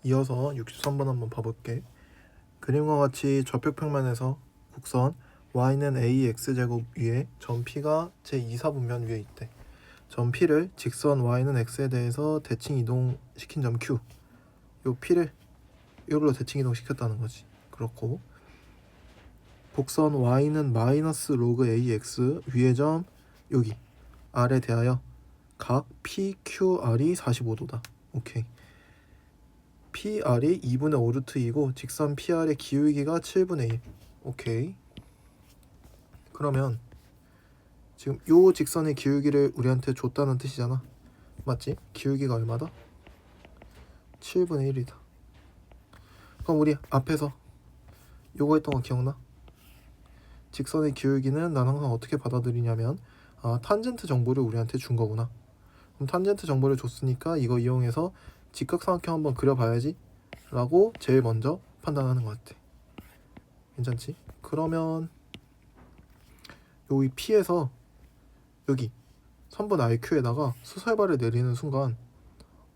이어서 63번 한번 봐볼게. 그림과 같이 좌표평면에서 곡선 y는 ax제곱 위에 점 p가 제2사분면 위에 있대. 점 p를 직선 y는 x에 대해서 대칭 이동시킨 점 q, 요 p를 이걸로 대칭 이동시켰다는 거지. 그렇고 곡선 y는 마이너스 로그 ax 위의 점 여기 r에 대하여 각 PQR이 45도다. 오케이. PR이 2분의 5루트이고 직선 PR의 기울기가 7분의 1. 오케이. 그러면 지금 요 직선의 기울기를 우리한테 줬다는 뜻이잖아. 맞지? 기울기가 얼마다? 7분의 1이다. 그럼 우리 앞에서 요거 했던 거 기억나? 직선의 기울기는 난 항상 어떻게 받아들이냐면 탄젠트 정보를 우리한테 준 거구나. 그럼 탄젠트 정보를 줬으니까 이거 이용해서 직각삼각형 한번 그려봐야지 라고 제일 먼저 판단하는 것 같아. 괜찮지? 그러면 여기 P에서 여기 선분 RQ에다가 수설발을 내리는 순간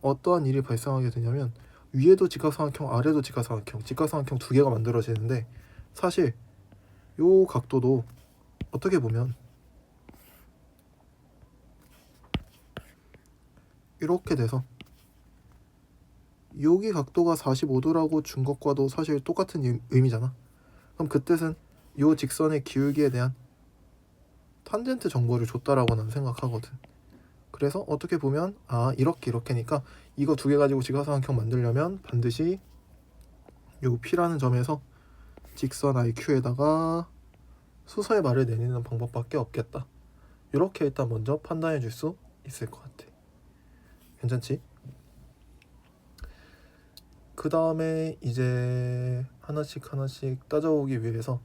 어떠한 일이 발생하게 되냐면 위에도 직각삼각형, 아래도 직각삼각형, 직각삼각형 두 개가 만들어지는데 사실 요 각도도 어떻게 보면 이렇게 돼서 여기 각도가 45도라고 준 것과도 사실 똑같은 의미잖아. 그럼 그 뜻은 요 직선의 기울기에 대한 탄젠트 정보를 줬다라고 나는 생각하거든. 그래서 어떻게 보면 이렇게니까 이거 두 개 가지고 직각삼각형 만들려면 반드시 요 P라는 점에서 직선 IQ에다가 수서의 말을 내리는 방법밖에 없겠다. 이렇게 일단 먼저 판단해 줄 수 있을 것 같아. 괜찮지? 그 다음에 이제 하나씩 따져오기 위해서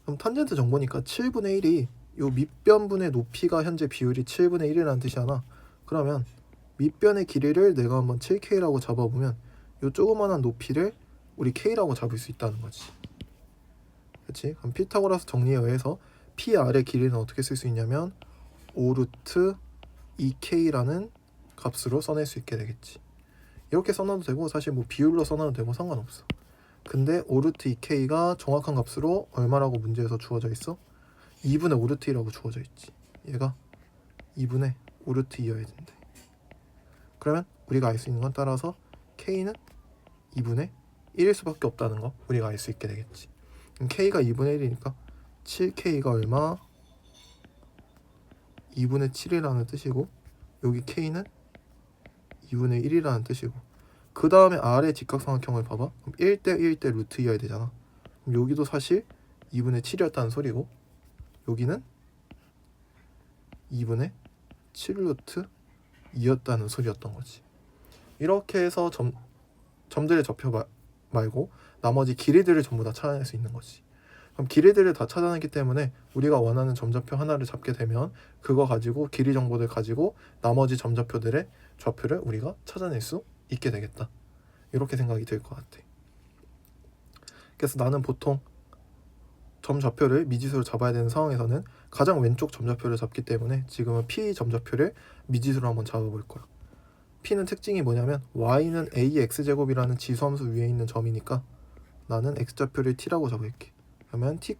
그럼 탄젠트 정보니까 7분의 1이 요 밑변분의 높이가 현재 비율이 7분의 1이라는 뜻이잖아. 그러면 밑변의 길이를 내가 한번 7K라고 잡아보면 요 조그만한 높이를 우리 K라고 잡을 수 있다는 거지. 그렇지? 그럼 피타고라스 정리에 의해서 PR의 길이는 어떻게 쓸 수 있냐면 5루트 2K라는 값으로 써낼 수 있게 되겠지. 이렇게 써놔도 되고 사실 뭐 비율로 써놔도 되고 상관없어. 근데 5루트 2K가 정확한 값으로 얼마라고 문제에서 주어져 있어? 2분의 5루트 2라고 주어져 있지. 얘가 2분의 5루트 2여야 된대. 그러면 우리가 알 수 있는 건 따라서 K는 2분의 1일 수밖에 없다는 거 우리가 알 수 있게 되겠지. 그럼 K가 2분의 1이니까 7K가 얼마? 2분의 7이라는 뜻이고 여기 K는 2분의 1이라는 뜻이고 그 다음에 R의 직각삼각형을 봐봐. 그럼 1대 1대 루트 2여야 되잖아. 그럼 여기도 사실 2분의 7이었다는 소리고 여기는 2분의 7루트 2였다는 소리였던 거지. 이렇게 해서 점들의 좌표 말고 나머지 길이들을 전부 다 찾아낼 수 있는 거지. 그럼 길이들을 다 찾아냈기 때문에 우리가 원하는 점좌표 하나를 잡게 되면 그거 가지고 길이 정보들 가지고 나머지 점좌표들의 좌표를 우리가 찾아낼 수 있게 되겠다. 이렇게 생각이 들 것 같아. 그래서 나는 보통 점좌표를 미지수로 잡아야 되는 상황에서는 가장 왼쪽 점좌표를 잡기 때문에 지금은 P 점좌표를 미지수로 한번 잡아볼 거야. P는 특징이 뭐냐면 y는 ax제곱이라는 지수함수 위에 있는 점이니까 나는 x좌표를 t라고 잡을게. 그러면 t,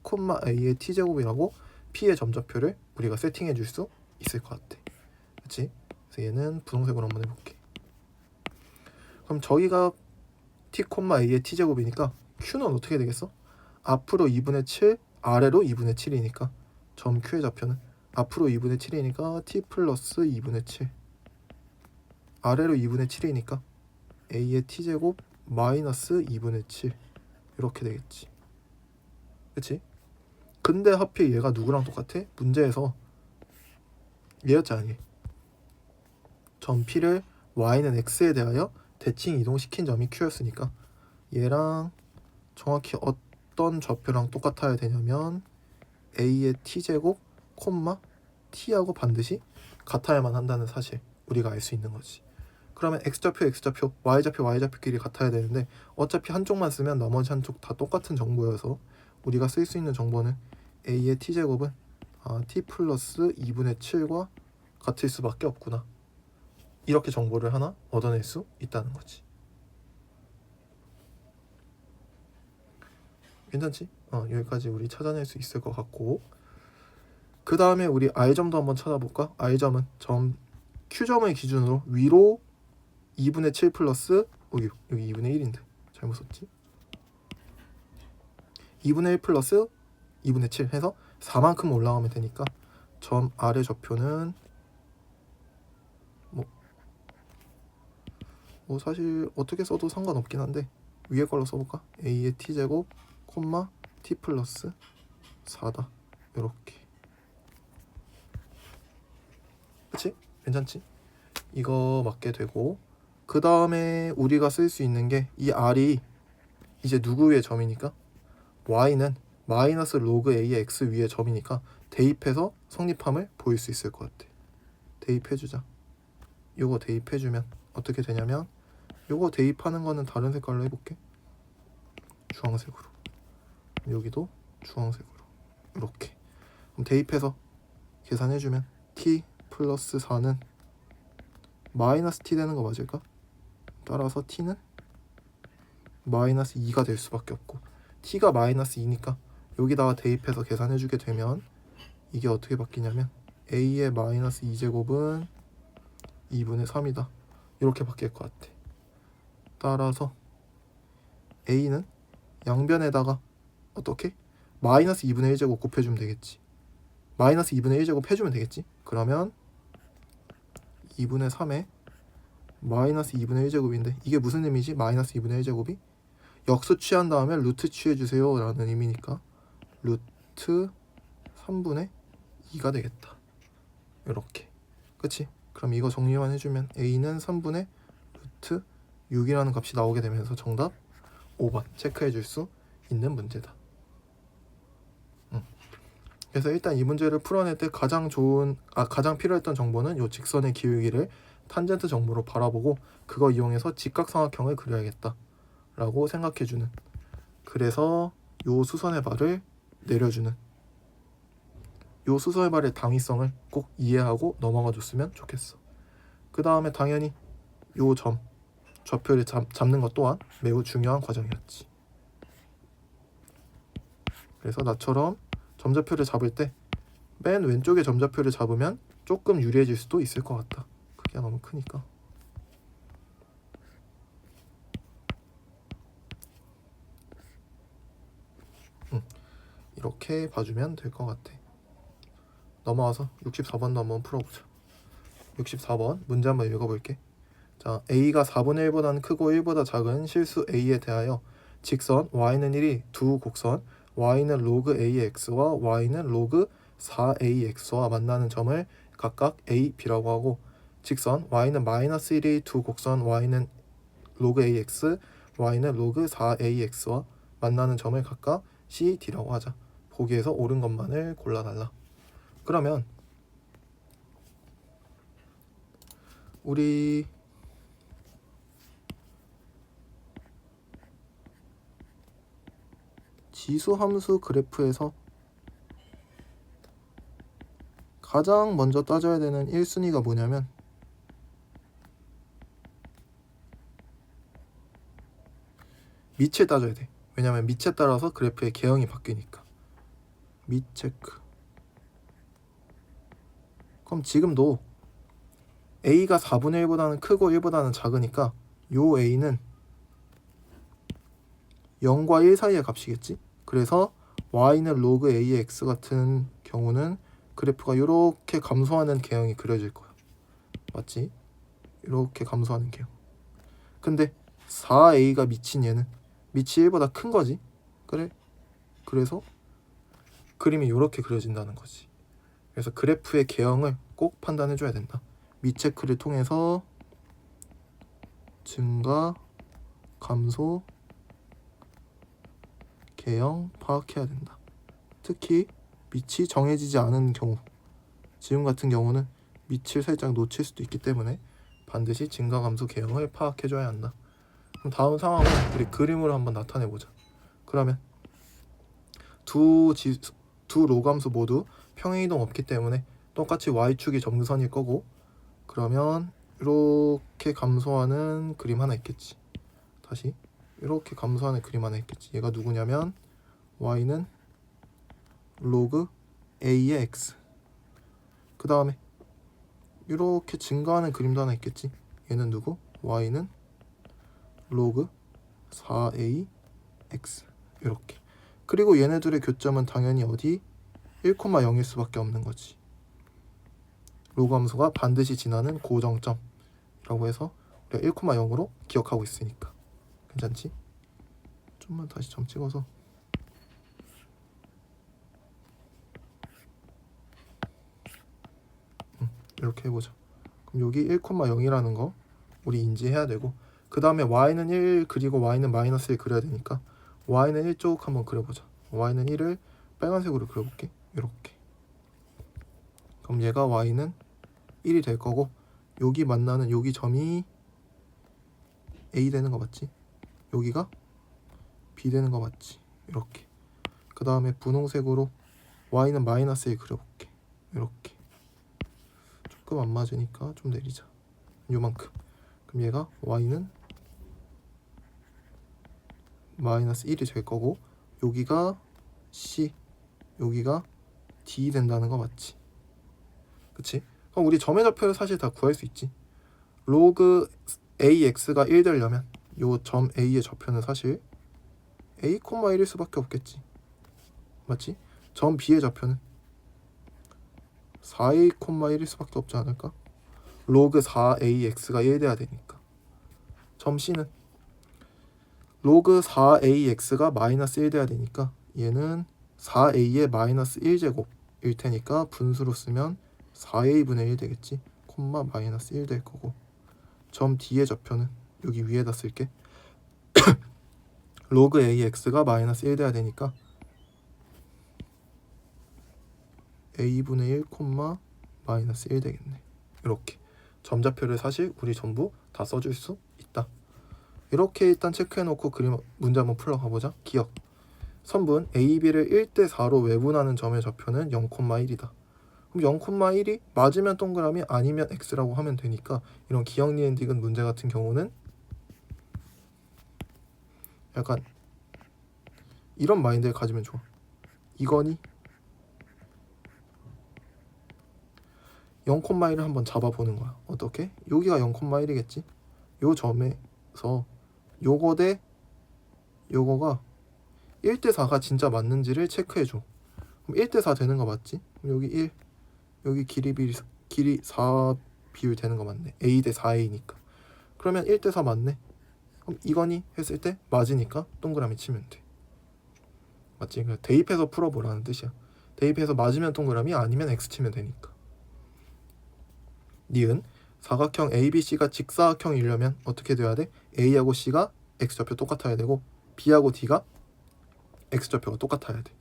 a의 t제곱이라고 P의 점좌표를 우리가 세팅해 줄 수 있을 것 같아. 그치? 그래서 얘는 분홍색으로 한번 해볼게. 그럼 저기가 t, a의 t제곱이니까 q는 어떻게 되겠어? 앞으로 2분의 7, 아래로 2분의 7이니까 점 q의 좌표는 앞으로 2분의 7이니까 t 플러스 2분의 7 아래로 2분의 7이니까 a의 t제곱 마이너스 2분의 7 이렇게 되겠지. 그치? 근데 하필 얘가 누구랑 똑같아? 문제에서 얘였잖아. 점 P를 y는 x에 대하여 대칭 이동시킨 점이 q였으니까 얘랑 정확히 어떤 좌표랑 똑같아야 되냐면 a의 t제곱 t하고 반드시 같아야만 한다는 사실 우리가 알 수 있는 거지. 그러면 x좌표, y좌표끼리 같아야 되는데 어차피 한쪽만 쓰면 나머지 한쪽 다 똑같은 정보여서 우리가 쓸 수 있는 정보는 a의 t제곱은 t 플러스 2분의 7과 같을 수밖에 없구나. 이렇게 정보를 하나 얻어낼 수 있다는 거지. 괜찮지? 여기까지 우리 찾아낼 수 있을 것 같고, 그 다음에 우리 R점도 한번 찾아볼까? R점은 Q점을 기준으로 위로 2분의 7 플러스 여기 2분의 1인데 잘못 썼지? 2분의 1 플러스 2분의 7 해서 4만큼 올라가면 되니까 점 R의 좌표는 뭐 사실 어떻게 써도 상관없긴 한데 위에 걸로 써볼까? A의 T제곱 콤마 T 플러스 4다. 요렇게. 그치? 괜찮지? 이거 맞게 되고, 그 다음에 우리가 쓸 수 있는 게 이 R이 이제 누구의 점이니까 Y는 마이너스 로그 A의 X 위의 점이니까 대입해서 성립함을 보일 수 있을 것 같아. 대입해주자. 요거 대입해주면 어떻게 되냐면, 요거 대입하는 거는 다른 색깔로 해볼게. 주황색으로. 여기도 주황색으로. 이렇게. 그럼 대입해서 계산해주면 t 플러스 4는 마이너스 t 되는 거 맞을까? 따라서 t는 마이너스 2가 될 수밖에 없고, t가 마이너스 2니까 여기다가 대입해서 계산해주게 되면 이게 어떻게 바뀌냐면 a의 마이너스 2제곱은 2분의 3이다. 이렇게 바뀔 것 같아. 따라서 a는 양변에다가 어떻게? 마이너스 2분의 1제곱 곱해주면 되겠지. 마이너스 2분의 1제곱 해주면 되겠지. 그러면 2분의 3에 마이너스 2분의 1제곱인데 이게 무슨 의미지? 마이너스 2분의 1제곱이 역수 취한 다음에 루트 취해주세요 라는 의미니까 루트 3분의 2가 되겠다. 이렇게. 그치? 그럼 이거 정리만 해주면 a는 3분의 루트 6이라는 값이 나오게 되면서 정답 5번 체크해줄 수 있는 문제다. 그래서 일단 이 문제를 풀어낼 때 가장 필요했던 정보는 이 직선의 기울기를 탄젠트 정보로 바라보고 그거 이용해서 직각삼각형을 그려야겠다 라고 생각해주는, 그래서 요 수선의 발을 내려주는, 요 수선의 발의 당위성을 꼭 이해하고 넘어가 줬으면 좋겠어. 그 다음에 당연히 요 점 좌표를 잡는 것 또한 매우 중요한 과정이었지. 그래서 나처럼 점좌표를 잡을 때 맨 왼쪽에 점좌표를 잡으면 조금 유리해질 수도 있을 것 같다. 크기가 너무 크니까. 이렇게 봐주면 될 것 같아. 넘어와서 64번도 한번 풀어보자. 64번 문제 한번 읽어볼게. 자, A가 4분의 1보다는 크고 1보다 작은 실수 A에 대하여 직선 y는 1이 두 곡선 y는 로그 AX와 y는 로그 4AX와 만나는 점을 각각 A, B라고 하고, 직선 y는 마이너스 1이 두 곡선 y는 로그 AX, y는 로그 4AX와 만나는 점을 각각 C, D라고 하자. 보기에서 옳은 것만을 골라달라. 그러면 우리 지수함수 그래프에서 가장 먼저 따져야 되는 1순위가 뭐냐면 밑을 따져야 돼. 왜냐면 밑에 따라서 그래프의 개형이 바뀌니까. 밑 체크. 그럼 지금도 A가 4분의 1보다는 크고 1보다는 작으니까 요 A는 0과 1 사이의 값이겠지. 그래서 y는 로그 a의 x 같은 경우는 그래프가 이렇게 감소하는 개형이 그려질 거야. 맞지? 이렇게 감소하는 개형. 근데 4a가 미친 얘는 밑이 1보다 큰 거지. 그래? 그래서 그림이 이렇게 그려진다는 거지. 그래서 그래프의 개형을 꼭 판단해 줘야 된다. 밑 체크를 통해서 증가, 감소, 개형 파악해야 된다. 특히 밑이 정해지지 않은 경우, 지금 같은 경우는 밑을 살짝 놓칠 수도 있기 때문에 반드시 증가, 감소, 개형을 파악해줘야 한다. 그럼 다음 상황은 우리 그림으로 한번 나타내보자. 그러면 두 로감수 모두 평행이동 없기 때문에 똑같이 y축이 점선일 거고, 그러면 이렇게 감소하는 그림 하나 있겠지. 다시 이렇게 감소하는 그림 하나 있겠지. 얘가 누구냐면 y는 로그 a의 x. 그 다음에 이렇게 증가하는 그림도 하나 있겠지. 얘는 누구? y는 로그 4a x. 이렇게. 그리고 얘네들의 교점은 당연히 어디? 1,0일 수밖에 없는 거지. 로그 함수가 반드시 지나는 고정점이라고 해서 우리가 1,0으로 기억하고 있으니까. 괜찮지? 좀만 다시 점 찍어서 이렇게 해보자. 그럼 여기 1,0이라는 거 우리 인지해야 되고, 그 다음에 y는 1 그리고 y는 마이너스 1 그려야 되니까 y는 1 쪽 한번 그려보자. y는 1을 빨간색으로 그려볼게. 이렇게. 그럼 얘가 y는 1이 될 거고, 여기 만나는 여기 점이 a 되는 거 맞지? 여기가 b 되는 거 맞지? 이렇게. 그 다음에 분홍색으로 y는 마이너스 1 그려볼게. 이렇게. 조금 안 맞으니까 좀 내리자. 요만큼. 그럼 얘가 y는 마이너스 1이 될 거고, 여기가 c, 여기가 d 된다는 거 맞지? 그치? 그럼 우리 점의 좌표를 사실 다 구할 수 있지. 로그 ax가 1 되려면 요 점 a의 좌표는 사실 a, 1일 수밖에 없겠지. 맞지? 점 b의 좌표는 4a, 1일 수밖에 없지 않을까? 로그 4ax가 1 돼야 되니까. 점 c는 로그 4ax가 마이너스 1 돼야 되니까 얘는 4a의 마이너스 1제곱일 테니까 분수로 쓰면 4a분의 1 되겠지. 콤마 마이너스 1 될 거고, 점 d의 좌표는 여기 위에다 쓸게. 로그 ax가 마이너스 1 돼야 되니까 a분의 1 콤마 마이너스 1 되겠네. 이렇게 점좌표를 사실 우리 전부 다 써줄 수 있다. 이렇게 일단 체크해놓고 그림 문제 한번 풀어가보자. 기억. 선분 AB를 1대 4로 외분하는 점의 좌표는 0,1이다. 그럼 0,1이 맞으면 동그라미 아니면 x라고 하면 되니까, 이런 기억 니은 디귿 문제 같은 경우는 약간 이런 마인드를 가지면 좋아. 이거니 0,1을 한번 잡아보는 거야. 어떻게? 여기가 0,1이겠지? 요 점에서 요거 대 요거가 1대 4가 진짜 맞는지를 체크해줘. 그럼 1대 4 되는 거 맞지? 그럼 여기 1, 여기 길이 4 비율 되는 거 맞네. a 대 4a니까. 그러면 1대 4 맞네. 그럼 이거니 했을 때 맞으니까 동그라미 치면 돼. 맞지? 그러니까 대입해서 풀어보라는 뜻이야. 대입해서 맞으면 동그라미, 아니면 x 치면 되니까. 니은 사각형 ABC가 직사각형이려면 어떻게 돼야 돼? A하고 C가 x좌표 똑같아야 되고, B하고 D가 x좌표가 똑같아야 돼.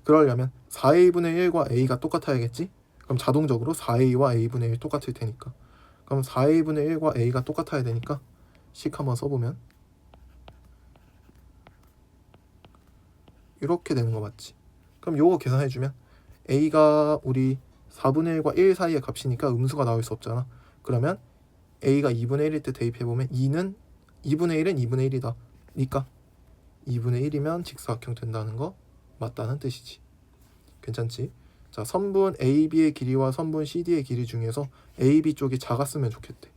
그러려면 4a분의 1과 a가 똑같아야겠지? 그럼 자동적으로 4a와 a분의 1 똑같을 테니까, 그럼 4a분의 1과 a가 똑같아야 되니까 식 한번 써보면 이렇게 되는 거 맞지? 그럼 요거 계산해주면 a가 우리 4분의 1과 1 사이의 값이니까 음수가 나올 수 없잖아. 그러면 a가 2분의 1일 때 대입해보면 2는 2분의 1은 2분의 1이다. 니까 2분의 1이면 직사각형 된다는 거 맞다는 뜻이지. 괜찮지? 자, 선분 AB의 길이와 선분 CD의 길이 중에서 AB 쪽이 작았으면 좋겠대.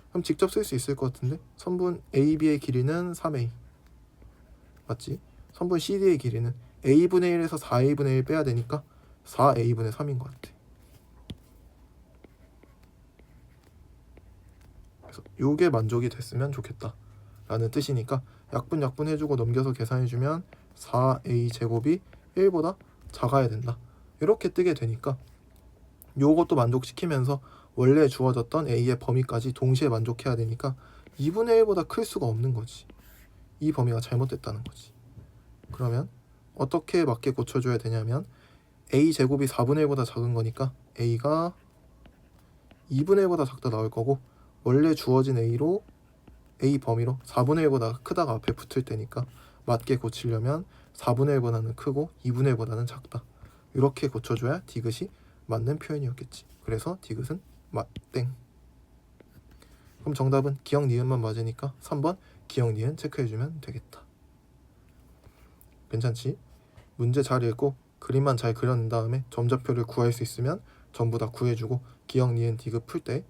그럼 직접 쓸 수 있을 것 같은데, 선분 AB의 길이는 3A 맞지? 선분 CD의 길이는 A분의 1에서 4A분의 1 빼야 되니까 4A분의 3인 것 같아. 그래서 요게 만족이 됐으면 좋겠다 라는 뜻이니까 약분 해주고 넘겨서 계산해주면 4A 제곱이 1보다 작아야 된다, 이렇게 뜨게 되니까 요것도 만족시키면서 원래 주어졌던 A의 범위까지 동시에 만족해야 되니까 2분의 1보다 클 수가 없는 거지. 이 범위가 잘못됐다는 거지. 그러면 어떻게 맞게 고쳐줘야 되냐면, A 제곱이 4분의 1보다 작은 거니까 A가 2분의 1보다 작다 나올 거고, 원래 주어진 A로 A 범위로 4분의 1보다 크다가 앞에 붙을 테니까 맞게 고치려면 4분의 1보다는 크고 2분의 1보다는 작다, 이렇게 고쳐줘야 디귿이 맞는 표현이었겠지. 그래서 디귿은 맞땡. 그럼 정답은 기억 니은만 맞으니까 3번 기억 니은 체크해주면 되겠다. 괜찮지? 문제 잘 읽고 그림만 잘 그려낸 다음에 점좌표를 구할 수 있으면 전부 다 구해주고 기억 니은 디귿 풀 때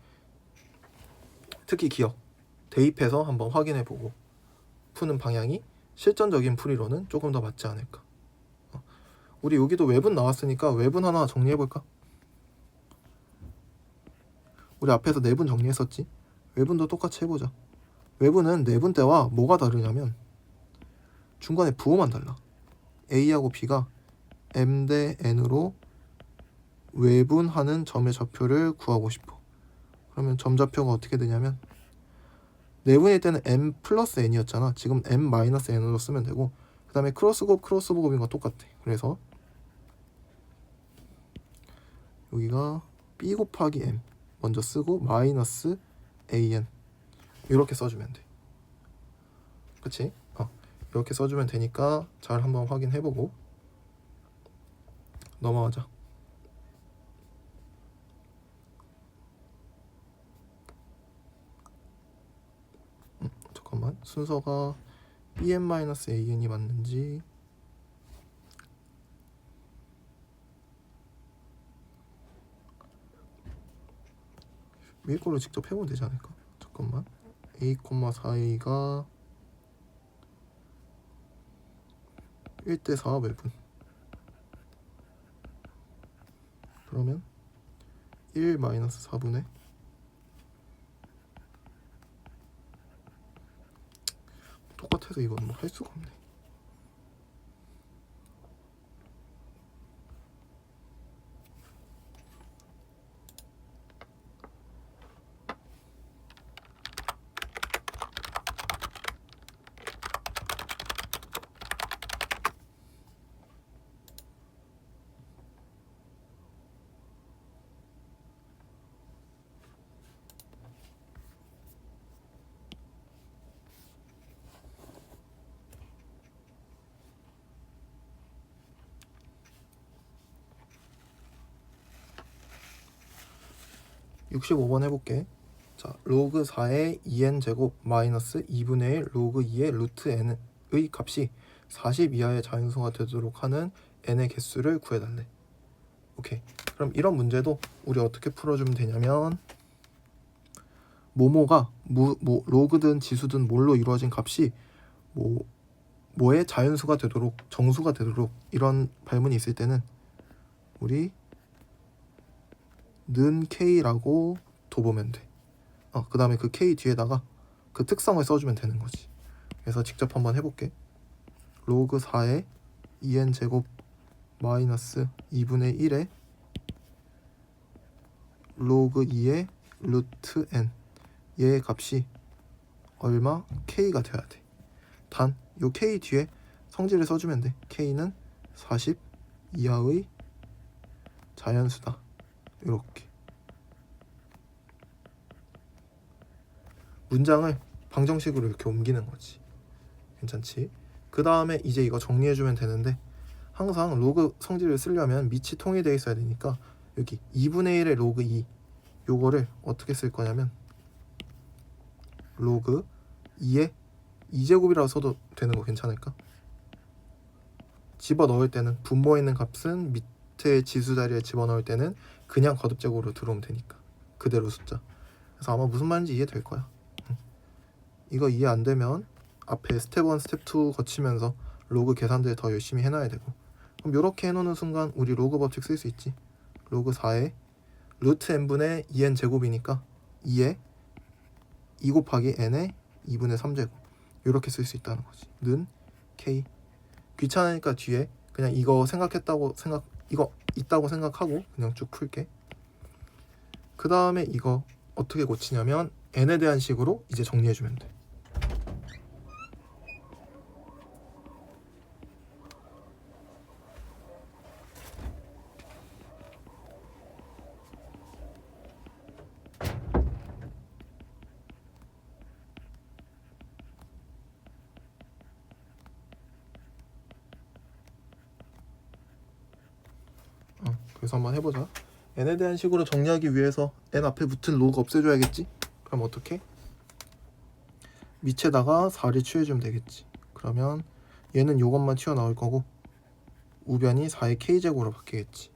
특히 기억 대입해서 한번 확인해보고 푸는 방향이 실전적인 풀이로는 조금 더 맞지 않을까. 우리 여기도 외분 나왔으니까 외분 하나 정리해볼까? 우리 앞에서 내분 정리했었지? 외분도 똑같이 해보자. 외분은 내분 때와 뭐가 다르냐면 중간에 부호만 달라. A하고 B가 M 대 N으로 외분하는 점의 좌표를 구하고 싶어. 그러면 점좌표가 어떻게 되냐면 내분일 때는 M 플러스 N이었잖아. 지금 M 마이너스 N으로 쓰면 되고 그 다음에 크로스곱 크로스곱인 거 똑같아. 그래서 여기가 B 곱하기 M 먼저 쓰고 마이너스 AN 이렇게 써주면 돼. 그치? 이렇게 써주면 되니까 잘 한번 확인해보고 넘어가자. 잠깐만 순서가 BM-AN이 맞는지 위에 걸로 직접 해보면 되지 않을까? 잠깐만 A, 4A가 1대 4 외분 그러면 1 마이너스 4분의 똑같아서 이건 뭐 할 수가 없네. (65번) 해볼게. 자, 로그 4의 2n 제곱 마이너스 2분의 1 로그 2의 루트 n의 값이 40 이하의 자연수가 되도록 하는 n의 개수를 구해달래. 오케이. 그럼 이런 문제도 우리 어떻게 풀어주면 되냐면 모모가 로그든 지수든 뭘로 이루어진 값이 뭐의 자연수가 되도록 정수가 되도록 이런 발문이 있을 때는 우리 는 K라고 둬보면 돼. 그 다음에 그 K 뒤에다가 그 특성을 써주면 되는 거지. 그래서 직접 한번 해볼게. 로그 4의 2n 제곱 마이너스 2분의 1의 로그 2의 루트 n 얘의 값이 얼마? K가 돼야 돼. 단 요 K 뒤에 성질을 써주면 돼. K는 40 이하의 자연수다. 이렇게 문장을 방정식으로 이렇게 옮기는 거지. 괜찮지? 그 다음에 이제 이거 정리해주면 되는데 항상 로그 성질을 쓰려면 밑이 통일되어 있어야 되니까 여기 2분의 1의 로그 2 요거를 어떻게 쓸 거냐면 로그 2의 2제곱이라고 써도 되는 거 괜찮을까? 집어넣을 때는 분모에 있는 값은 밑에 지수 자리에 집어넣을 때는 그냥 거듭제곱으로 들어오면 되니까 그대로 숫자. 그래서 아마 무슨 말인지 이해될 거야. 이거 이해 안 되면 앞에 스텝 1, 스텝 2 거치면서 로그 계산들 더 열심히 해놔야 되고. 그럼 이렇게 해놓는 순간 우리 로그 법칙 쓸 수 있지. 로그 4에 루트 n분의 2n 제곱이니까 2에 2 곱하기 n의 2분의 3제곱 이렇게 쓸 수 있다는 거지. 는 k. 귀찮으니까 뒤에 그냥 이거 이거 있다고 생각하고 그냥 쭉 풀게. 그 다음에 이거 어떻게 고치냐면 n에 대한 식으로 이제 정리해주면 돼. 그래서 한번 해보자. n에 대한 식으로 정리하기 위해서 n 앞에 붙은 로그 없애줘야겠지? 그럼 어떻게? 밑에다가 4를 취해주면 되겠지. 그러면 얘는 요것만 튀어나올 거고 우변이 4의 k제곱으로 바뀌겠지.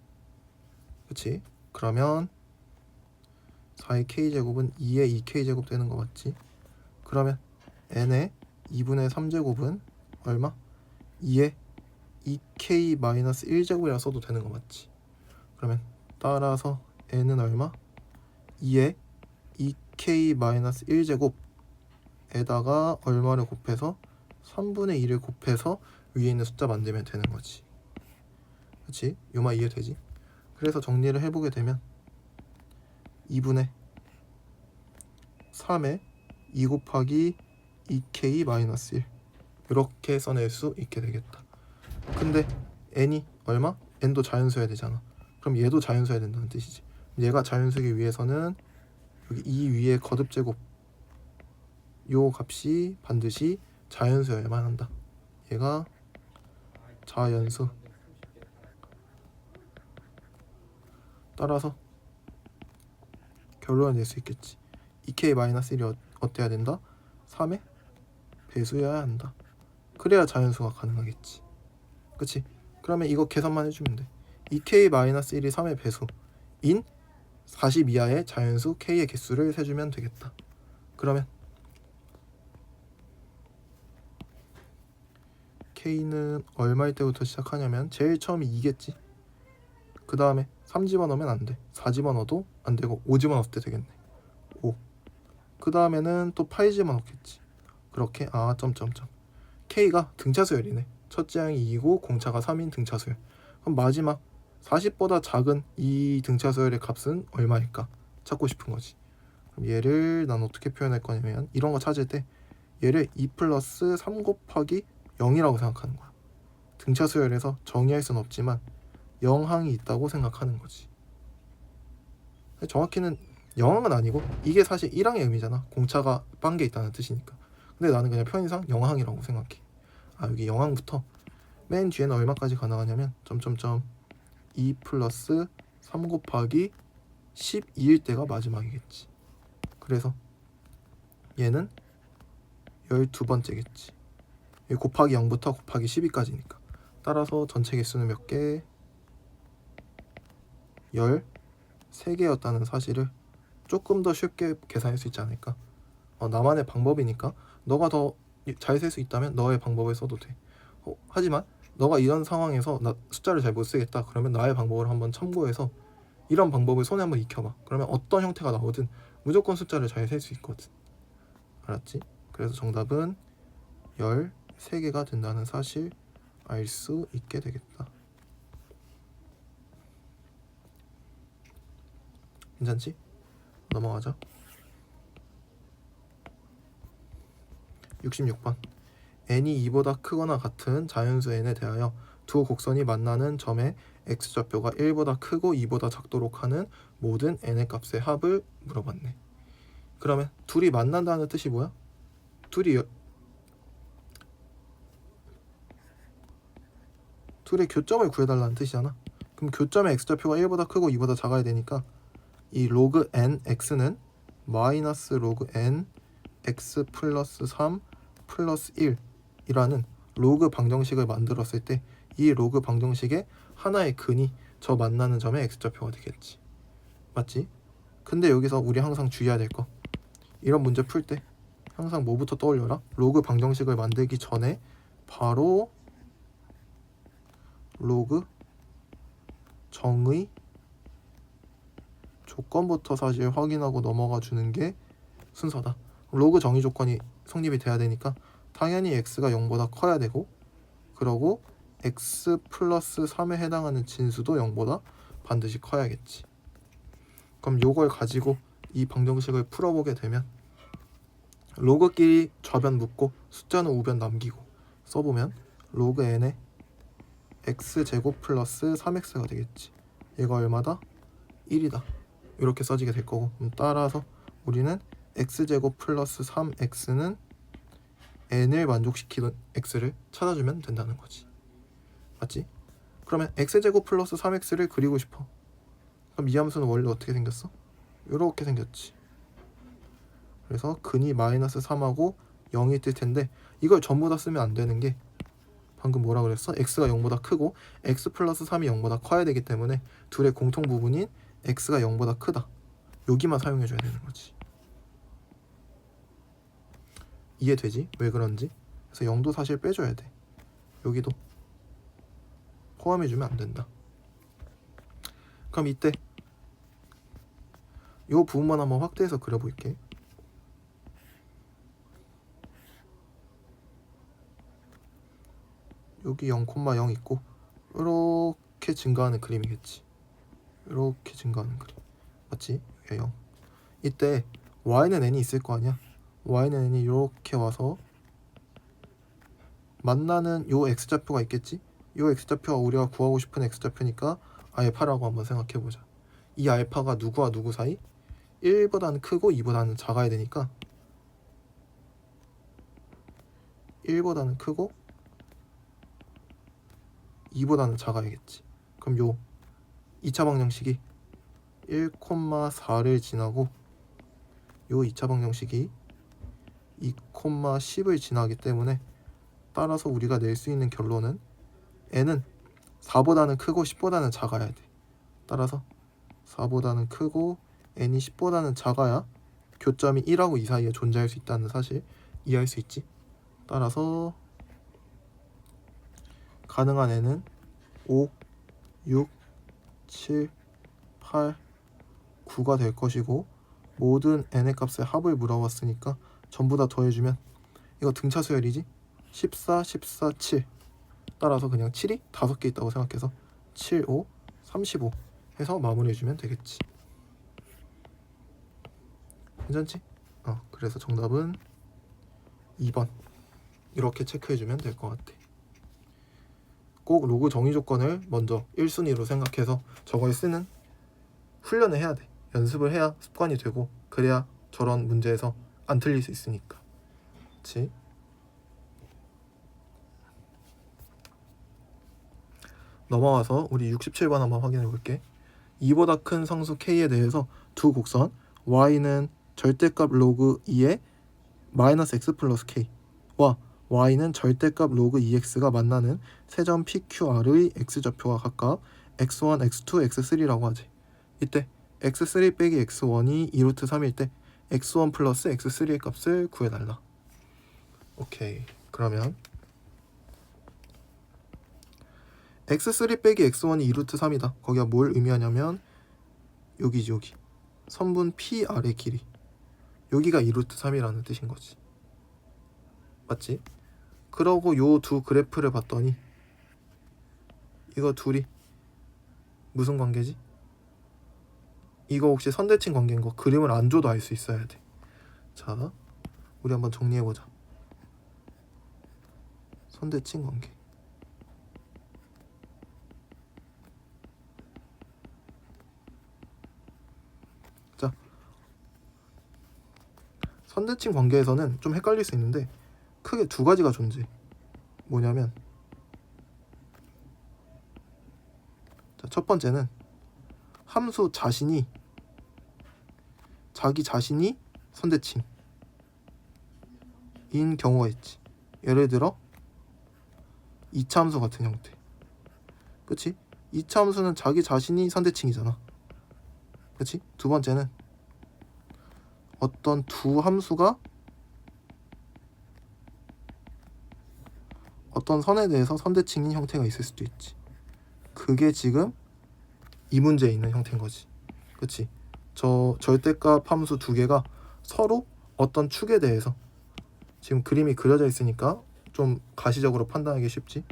그치? 그러면 4의 k제곱은 2의 2k제곱 되는 거 맞지? 그러면 n의 2분의 3제곱은 얼마? 2의 2k-1제곱이라 써도 되는 거 맞지? 그러면 따라서 n은 얼마? 2의 2k-1제곱에다가 얼마를 곱해서 3분의 2를 곱해서 위에 있는 숫자 만들면 되는 거지. 그치? 요 말 이해되지? 그래서 정리를 해보게 되면 2분의 3에 2 곱하기 2k-1 이렇게 써낼 수 있게 되겠다. 근데 n이 얼마? n도 자연수여야 되잖아. 그럼 얘도 자연수여야 된다는 뜻이지. 얘가 자연수이기 위해서는 여기 이 위에 거듭제곱 요 값이 반드시 자연수여야만 한다. 얘가 자연수. 따라서 결론을 낼 수 있겠지. 2k-1이 어때야 된다? 3의 배수여야 한다. 그래야 자연수가 가능하겠지. 그치? 그러면 이거 계산만 해주면 돼. 2k-1이 3의 배수인 40 이하의 자연수 k의 개수를 세주면 되겠다. 그러면 k는 얼마일 때부터 시작하냐면 제일 처음이 2겠지. 그 다음에 3 집어넣으면 안 돼. 4 집어넣어도 안 되고 5 집어넣을 때 되겠네. 5. 그 다음에는 또 8 집어넣겠지. 그렇게 점점점 k가 등차수열이네. 첫째 항이 2고 공차가 3인 등차수열. 그럼 마지막 40보다 작은 이 등차수열의 값은 얼마일까 찾고 싶은 거지. 그럼 얘를 난 어떻게 표현할 거냐면 이런 거 찾을 때 얘를 2 플러스 3 곱하기 0이라고 생각하는 거야. 등차수열에서 정의할 수는 없지만 0항이 있다고 생각하는 거지. 정확히는 0항은 아니고 이게 사실 1항의 의미잖아. 공차가 빵개 있다는 뜻이니까. 근데 나는 그냥 편의상 0항이라고 생각해. 여기 0항부터 맨 뒤에는 얼마까지 가능하냐면 점점점 2 플러스 3 곱하기 12일 때가 마지막이겠지. 그래서 얘는 12번째겠지. 곱하기 0부터 곱하기 12까지니까. 따라서 전체 개수는 몇 개? 13개였다는 사실을 조금 더 쉽게 계산할 수 있지 않을까. 나만의 방법이니까 너가 더 잘 쓸 수 있다면 너의 방법을 써도 돼. 하지만 너가 이런 상황에서 나 숫자를 잘 못 쓰겠다 그러면 나의 방법을 한번 참고해서 이런 방법을 손에 한번 익혀봐. 그러면 어떤 형태가 나오든 무조건 숫자를 잘 셀 수 있거든. 알았지? 그래서 정답은 13개가 된다는 사실 알 수 있게 되겠다. 괜찮지? 넘어가자. 66번 n이 2보다 크거나 같은 자연수 n에 대하여 두 곡선이 만나는 점의 x좌표가 1보다 크고 2보다 작도록 하는 모든 n의 값의 합을 물어봤네. 그러면 둘이 만난다는 뜻이 뭐야? 둘의 교점을 구해달라는 뜻이잖아. 그럼 교점의 x좌표가 1보다 크고 2보다 작아야 되니까 이 로그 n x는 마이너스 로그 n x 플러스 3 플러스 1이라는 로그 방정식을 만들었을 때 이 로그 방정식의 하나의 근이 저 만나는 점의 x좌표가 되겠지. 맞지? 근데 여기서 우리 항상 주의해야 될 거, 이런 문제 풀 때 항상 뭐부터 떠올려라? 로그 방정식을 만들기 전에 바로 로그 정의 조건부터 사실 확인하고 넘어가 주는 게 순서다. 로그 정의 조건이 성립이 돼야 되니까 당연히 x가 0보다 커야 되고, 그러고 x 플러스 3에 해당하는 진수도 0보다 반드시 커야겠지. 그럼 요걸 가지고 이 방정식을 풀어보게 되면 로그끼리 좌변 묶고 숫자는 우변 남기고 써보면 로그 n의 x제곱 플러스 3x가 되겠지. 얘가 얼마다? 1이다. 이렇게 써지게 될 거고, 따라서 우리는 x제곱 플러스 3x는 n을 만족시키는 x를 찾아주면 된다는 거지. 맞지? 그러면 x제곱 플러스 3x를 그리고 싶어. 그럼 이 함수는 원래 어떻게 생겼어? 이렇게 생겼지. 그래서 근이 마이너스 3하고 0이 뜰 텐데 이걸 전부 다 쓰면 안 되는 게 방금 뭐라 그랬어? x가 0보다 크고 x 플러스 3이 0보다 커야 되기 때문에 둘의 공통 부분인 x가 0보다 크다. 여기만 사용해줘야 되는 거지. 이해되지? 왜 그런지? 그래서 0도 사실 빼줘야 돼. 여기도 포함해주면 안 된다. 그럼 이때 이 부분만 한번 확대해서 그려볼게. 여기 0,0 있고 이렇게 증가하는 그림이겠지. 이렇게 증가하는 그림 맞지? 여기 0. 이때 y는 n이 있을 거 아니야. y는 n이 이렇게 와서 만나는 요 x좌표가 있겠지. 요 x좌표가 우리가 구하고 싶은 x좌표니까 알파라고 한번 생각해보자. 이 알파가 누구와 누구 사이? 1보다는 크고 2보다는 작아야 되니까 1보다는 크고 2보다는 작아야겠지. 그럼 요 2차 방정식이 1,4를 지나고 요 2차 방정식이 2,10을 지나기 때문에 따라서 우리가 낼 수 있는 결론은 n은 4보다는 크고 10보다는 작아야 돼. 따라서 4보다는 크고 n이 10보다는 작아야 교점이 1하고 2 사이에 존재할 수 있다는 사실 이해할 수 있지. 따라서 가능한 n은 5, 6, 7, 8, 9가 될 것이고 모든 n의 값의 합을 물어봤으니까 전부 다 더해주면 이거 등차 수열이지? 14, 14, 7 따라서 그냥 7이 5개 있다고 생각해서 7, 5, 35 해서 마무리해주면 되겠지. 괜찮지? 그래서 정답은 2번 이렇게 체크해주면 될 것 같아. 꼭 로그 정의 조건을 먼저 1순위로 생각해서 저걸 쓰는 훈련을 해야 돼. 연습을 해야 습관이 되고 그래야 저런 문제에서 안 틀릴 수 있으니까. 그치? 넘어와서 우리 67번 한번 확인해 볼게. 2보다 큰 상수 k에 대해서 두 곡선 y는 절대값 로그 2의 마이너스 x 플러스 k와 y는 절대값 로그 2x가 만나는 세 점 PQR의 x좌표가 각각 x1, x2, x3라고 하지. 이때 x3 빼기 x1이 2루트 3일 때 x1 플러스 x3의 값을 구해달라. 오케이. 그러면 x3 빼기 x1이 2루트 3이다. 거기가 뭘 의미하냐면 여기지 여기. 선분 PR의 길이. 여기가 2루트 3이라는 뜻인 거지. 맞지? 그러고 요 두 그래프를 봤더니 이거 둘이 무슨 관계지? 이거 혹시 선대칭 관계인 거 그림을 안 줘도 알 수 있어야 돼. 자, 우리 한번 정리해보자. 선대칭 관계. 자, 선대칭 관계에서는 좀 헷갈릴 수 있는데 크게 두 가지가 존재해. 뭐냐면 자, 첫 번째는 함수 자신이 자기 자신이 선대칭인 경우가 있지. 예를 들어 2차 함수 같은 형태. 그치? 2차 함수는 자기 자신이 선대칭이잖아. 그치? 두 번째는 어떤 두 함수가 어떤 선에 대해서 선대칭인 형태가 있을 수도 있지. 그게 지금 이 문제에 있는 형태인 거지. 그치? 저 절대값 함수 두 개가 서로 어떤 축에 대해서 지금 그림이 그려져 있으니까 좀 가시적으로 판단하기 쉽지.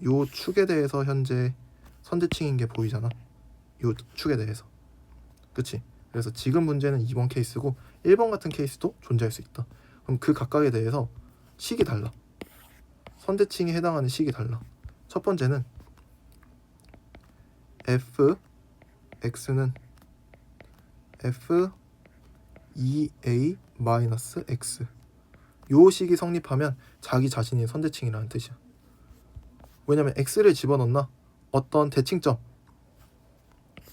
요 축에 대해서 현재 선대칭인 게 보이잖아. 요 축에 대해서. 그치? 그래서 지금 문제는 2번 케이스고 1번 같은 케이스도 존재할 수 있다. 그럼 그 각각에 대해서 식이 달라. 선대칭에 해당하는 식이 달라. 첫 번째는 fx는 f2a-x 요 식이 성립하면 자기 자신이 선대칭이라는 뜻이야. 왜냐면 x를 집어넣나 어떤 대칭점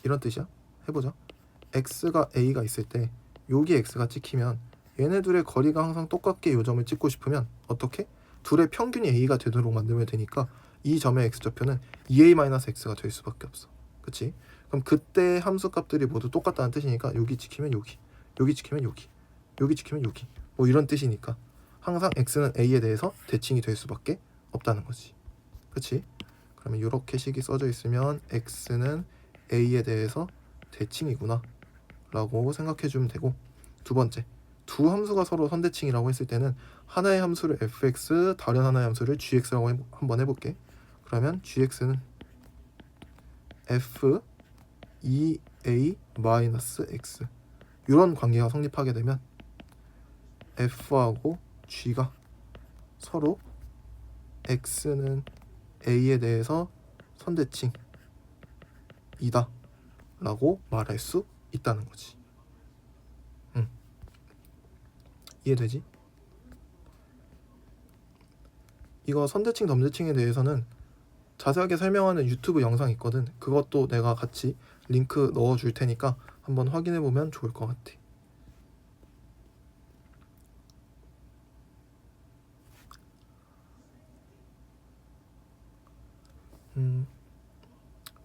이런 뜻이야. 해보자. x가 a가 있을 때 여기 x가 찍히면 얘네 둘의 거리가 항상 똑같게 요 점을 찍고 싶으면 어떻게? 둘의 평균이 a가 되도록 만들면 되니까 이 점의 x좌표는 2a-x가 될 수밖에 없어. 그치? 그럼 그때 함수 값들이 모두 똑같다는 뜻이니까 여기 지키면 여기, 여기 지키면 여기, 여기 지키면 여기, 뭐 이런 뜻이니까 항상 x는 a에 대해서 대칭이 될 수밖에 없다는 거지. 그치? 그러면 이렇게 식이 써져 있으면 x는 a에 대해서 대칭이구나 라고 생각해 주면 되고, 두 번째, 두 함수가 서로 선대칭이라고 했을 때는 하나의 함수를 fx, 다른 하나의 함수를 gx라고 한번 해볼게. 그러면 gx는 f 2a-x 이런 관계가 성립하게 되면 f하고 g가 서로 x는 a에 대해서 선대칭이다 라고 말할 수 있다는 거지. 이해되지? 이거 선대칭 점대칭에 대해서는 자세하게 설명하는 유튜브 영상 있거든. 그것도 내가 같이 링크 넣어줄 테니까 한번 확인해보면 좋을 것 같아.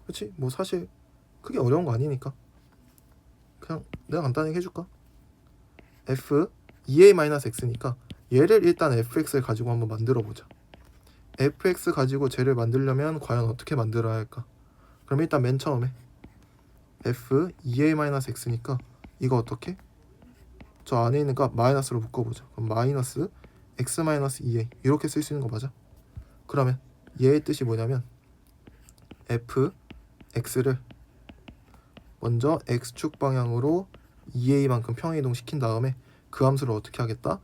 그치? 뭐 사실 크게 어려운 거 아니니까 그냥 내가 간단하게 해줄까? f 2a-x니까 얘를 일단 fx를 가지고 한번 만들어 보자. fx 가지고 쟤를 만들려면 과연 어떻게 만들어야 할까? 그럼 일단 맨 처음에 f 2a-x니까 이거 어떻게? 저 안에 있는 값 마이너스로 묶어보자. 그럼 마이너스 x-2a 이렇게 쓸 수 있는 거 맞아? 그러면 얘의 뜻이 뭐냐면 fx를 먼저 x축 방향으로 2a만큼 평행이동 시킨 다음에 그 함수를 어떻게 하겠다?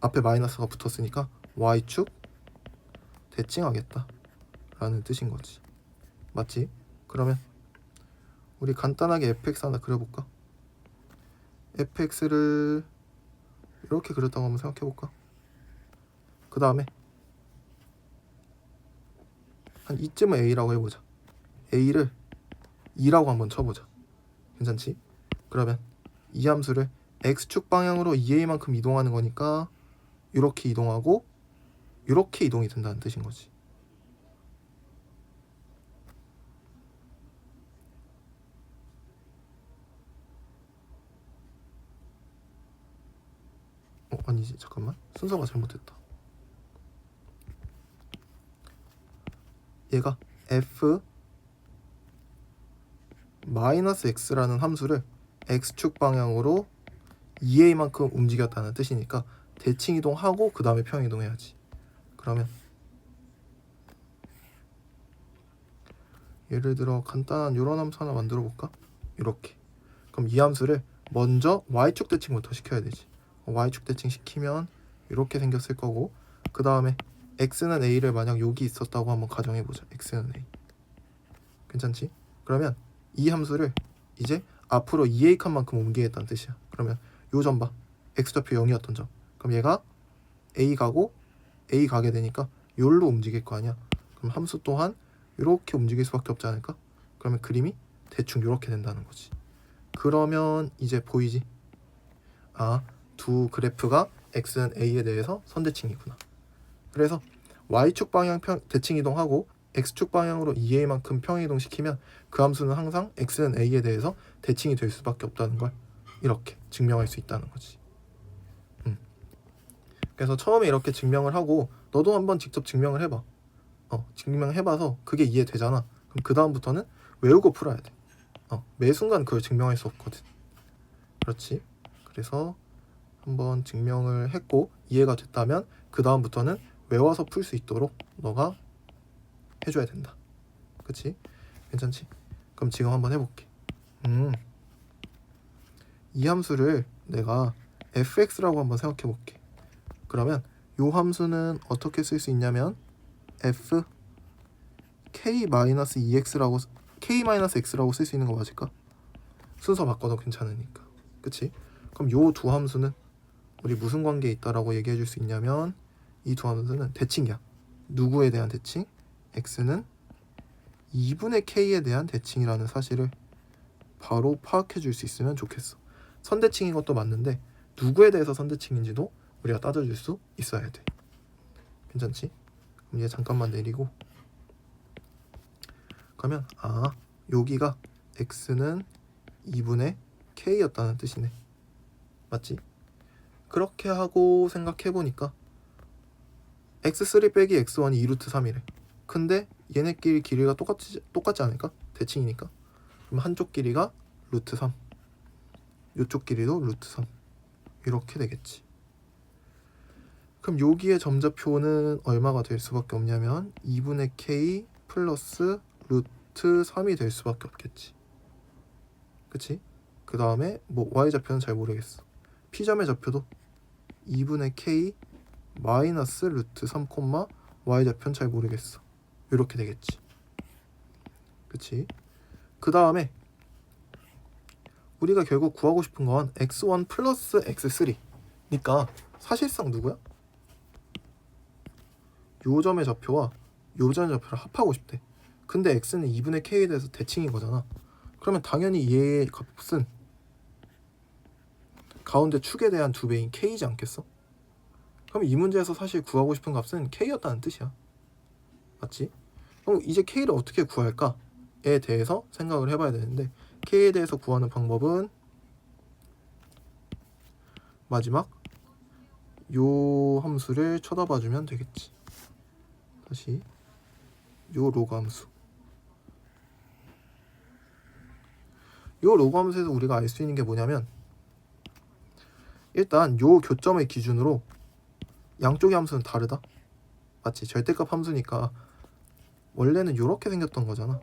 앞에 마이너스가 붙었으니까 y축 대칭하겠다 라는 뜻인 거지. 맞지? 그러면 우리 간단하게 fx 하나 그려볼까? fx를 이렇게 그렸다고 한번 생각해볼까? 그 다음에 한 이쯤은 a라고 해보자. a를 2라고 한번 쳐보자. 괜찮지? 그러면 이 함수를 x축 방향으로 2a만큼 이동하는 거니까 이렇게 이동하고 이렇게 이동이 된다는 뜻인 거지. 아니지, 잠깐만, 순서가 잘못됐다. 얘가 f -x라는 함수를 x축 방향으로 2a만큼 움직였다는 뜻이니까 대칭 이동하고 그 다음에 평행 이동해야지. 그러면 예를 들어 간단한 이런 함수 하나 만들어 볼까? 이렇게. 그럼 이 함수를 먼저 y축 대칭부터 시켜야 되지. y축 대칭 시키면 이렇게 생겼을 거고, 그 다음에 x는 a를 만약 여기 있었다고 한번 가정해 보자. x는 a. 괜찮지? 그러면 이 함수를 이제 앞으로 2a 칸만큼 옮기겠다는 뜻이야. 그러면 요 점 봐. x좌표 0이었던 점. 그럼 얘가 a 가고 a 가게 되니까 요로 움직일 거 아니야. 그럼 함수 또한 이렇게 움직일 수밖에 없지 않을까? 그러면 그림이 대충 이렇게 된다는 거지. 그러면 이제 보이지? 아, 두 그래프가 x는 a에 대해서 선대칭이구나. 그래서 y축 방향 대칭 이동하고 x축 방향으로 2a만큼 평행 이동시키면 그 함수는 항상 x는 a에 대해서 대칭이 될 수밖에 없다는 걸 이렇게 증명할 수 있다는 거지. 그래서 처음에 이렇게 증명을 하고 너도 한번 직접 증명을 해봐. 증명해봐서 그게 이해되잖아. 그럼 그 다음부터는 외우고 풀어야 돼. 매 순간 그걸 증명할 수 없거든. 그렇지? 그래서 한번 증명을 했고 이해가 됐다면 그 다음부터는 외워서 풀 수 있도록 너가 해줘야 된다. 그치? 괜찮지? 그럼 지금 한번 해볼게. 이 함수를 내가 fx라고 한번 생각해볼게. 그러면 이 함수는 어떻게 쓸 수 있냐면 f k-2x라고 k-x라고 쓸 수 있는 거 맞을까? 순서 바꿔도 괜찮으니까. 그치? 그럼 요 두 함수는 우리 무슨 관계에 있다라고 얘기해 줄 수 있냐면 이 두 함수는 대칭이야. 누구에 대한 대칭? x는 2분의 k에 대한 대칭이라는 사실을 바로 파악해 줄 수 있으면 좋겠어. 선대칭인 것도 맞는데 누구에 대해서 선대칭인지도 우리가 따져줄 수 있어야 돼. 괜찮지? 그럼 이제 잠깐만 내리고 그러면 여기가 x는 2분의 k였다는 뜻이네. 맞지? 그렇게 하고 생각해보니까 x3 빼기 x1이 2루트 3이래. 근데 얘네끼리 길이가 똑같지 않을까? 대칭이니까. 그럼 한쪽 길이가 루트 3, 이쪽 길이도 루트 3 이렇게 되겠지. 그럼 여기에 점좌표는 얼마가 될 수밖에 없냐면 2분의 k 플러스 루트 3이 될 수밖에 없겠지. 그치? 그 다음에 뭐 y좌표는 잘 모르겠어. p점의 좌표도 2분의 k 마이너스 루트 3, y좌표는 잘 모르겠어. 이렇게 되겠지. 그치? 그 다음에 우리가 결국 구하고 싶은 건 x1 플러스 x3니까 사실상 누구야? 요 점의 좌표와 요 점의 좌표를 합하고 싶대. 근데 x는 2분의 k에 대해서 대칭인 거잖아. 그러면 당연히 얘의 값은 가운데 축에 대한 2배인 k이지 않겠어? 그럼 이 문제에서 사실 구하고 싶은 값은 k였다는 뜻이야. 맞지? 그럼 이제 k를 어떻게 구할까에 대해서 생각을 해봐야 되는데 k에 대해서 구하는 방법은 마지막 요 함수를 쳐다봐주면 되겠지. 다시 요 로그 함수. 요 로그 함수에서 우리가 알 수 있는 게 뭐냐면 일단 요 교점의 기준으로 양쪽의 함수는 다르다. 맞지? 절대값 함수니까 원래는 요렇게 생겼던 거잖아.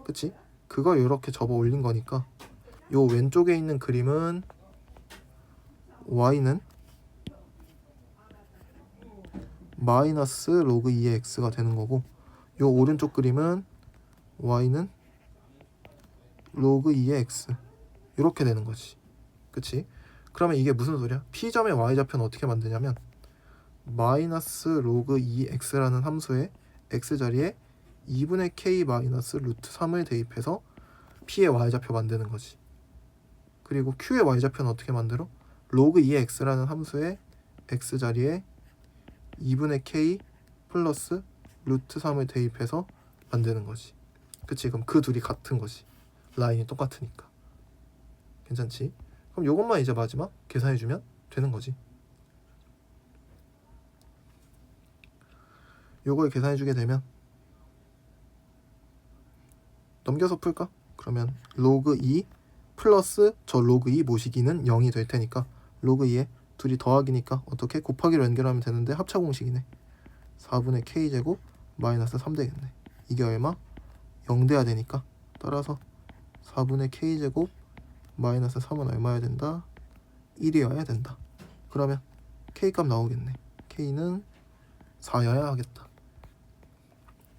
그치? 그걸 요렇게 접어 올린 거니까 요 왼쪽에 있는 그림은 y는 마이너스 로그 2의 x가 되는 거고 요 오른쪽 그림은 y는 로그 2의 x 이렇게 되는 거지. 그치? 그러면 이게 무슨 소리야? p점의 y좌표는 어떻게 만드냐면 마이너스 로그 2x라는 함수의 x자리에 2분의 k 마이너스 루트 3을 대입해서 p의 y좌표 만드는 거지. 그리고 q의 y좌표는 어떻게 만들어? 로그 2의 x라는 함수의 x자리에 2분의 k 플러스 루트 3을 대입해서 만드는 거지. 그치? 그럼 그 둘이 같은 거지. 라인이 똑같으니까. 괜찮지? 그럼 요것만 이제 마지막 계산해주면 되는 거지. 요걸 계산해주게 되면 넘겨서 풀까? 그러면 로그 2 플러스 저 로그 2 모시기는 0이 될 테니까 로그 2에 둘이 더하기니까 어떻게 곱하기로 연결하면 되는데 합차 공식이네. 4분의 k제곱 마이너스 3 되겠네. 이게 얼마? 0 돼야 되니까 따라서 4분의 k제곱 마이너스 3은 얼마여야 된다? 1이어야 된다. 그러면 k값 나오겠네. k는 4여야 하겠다.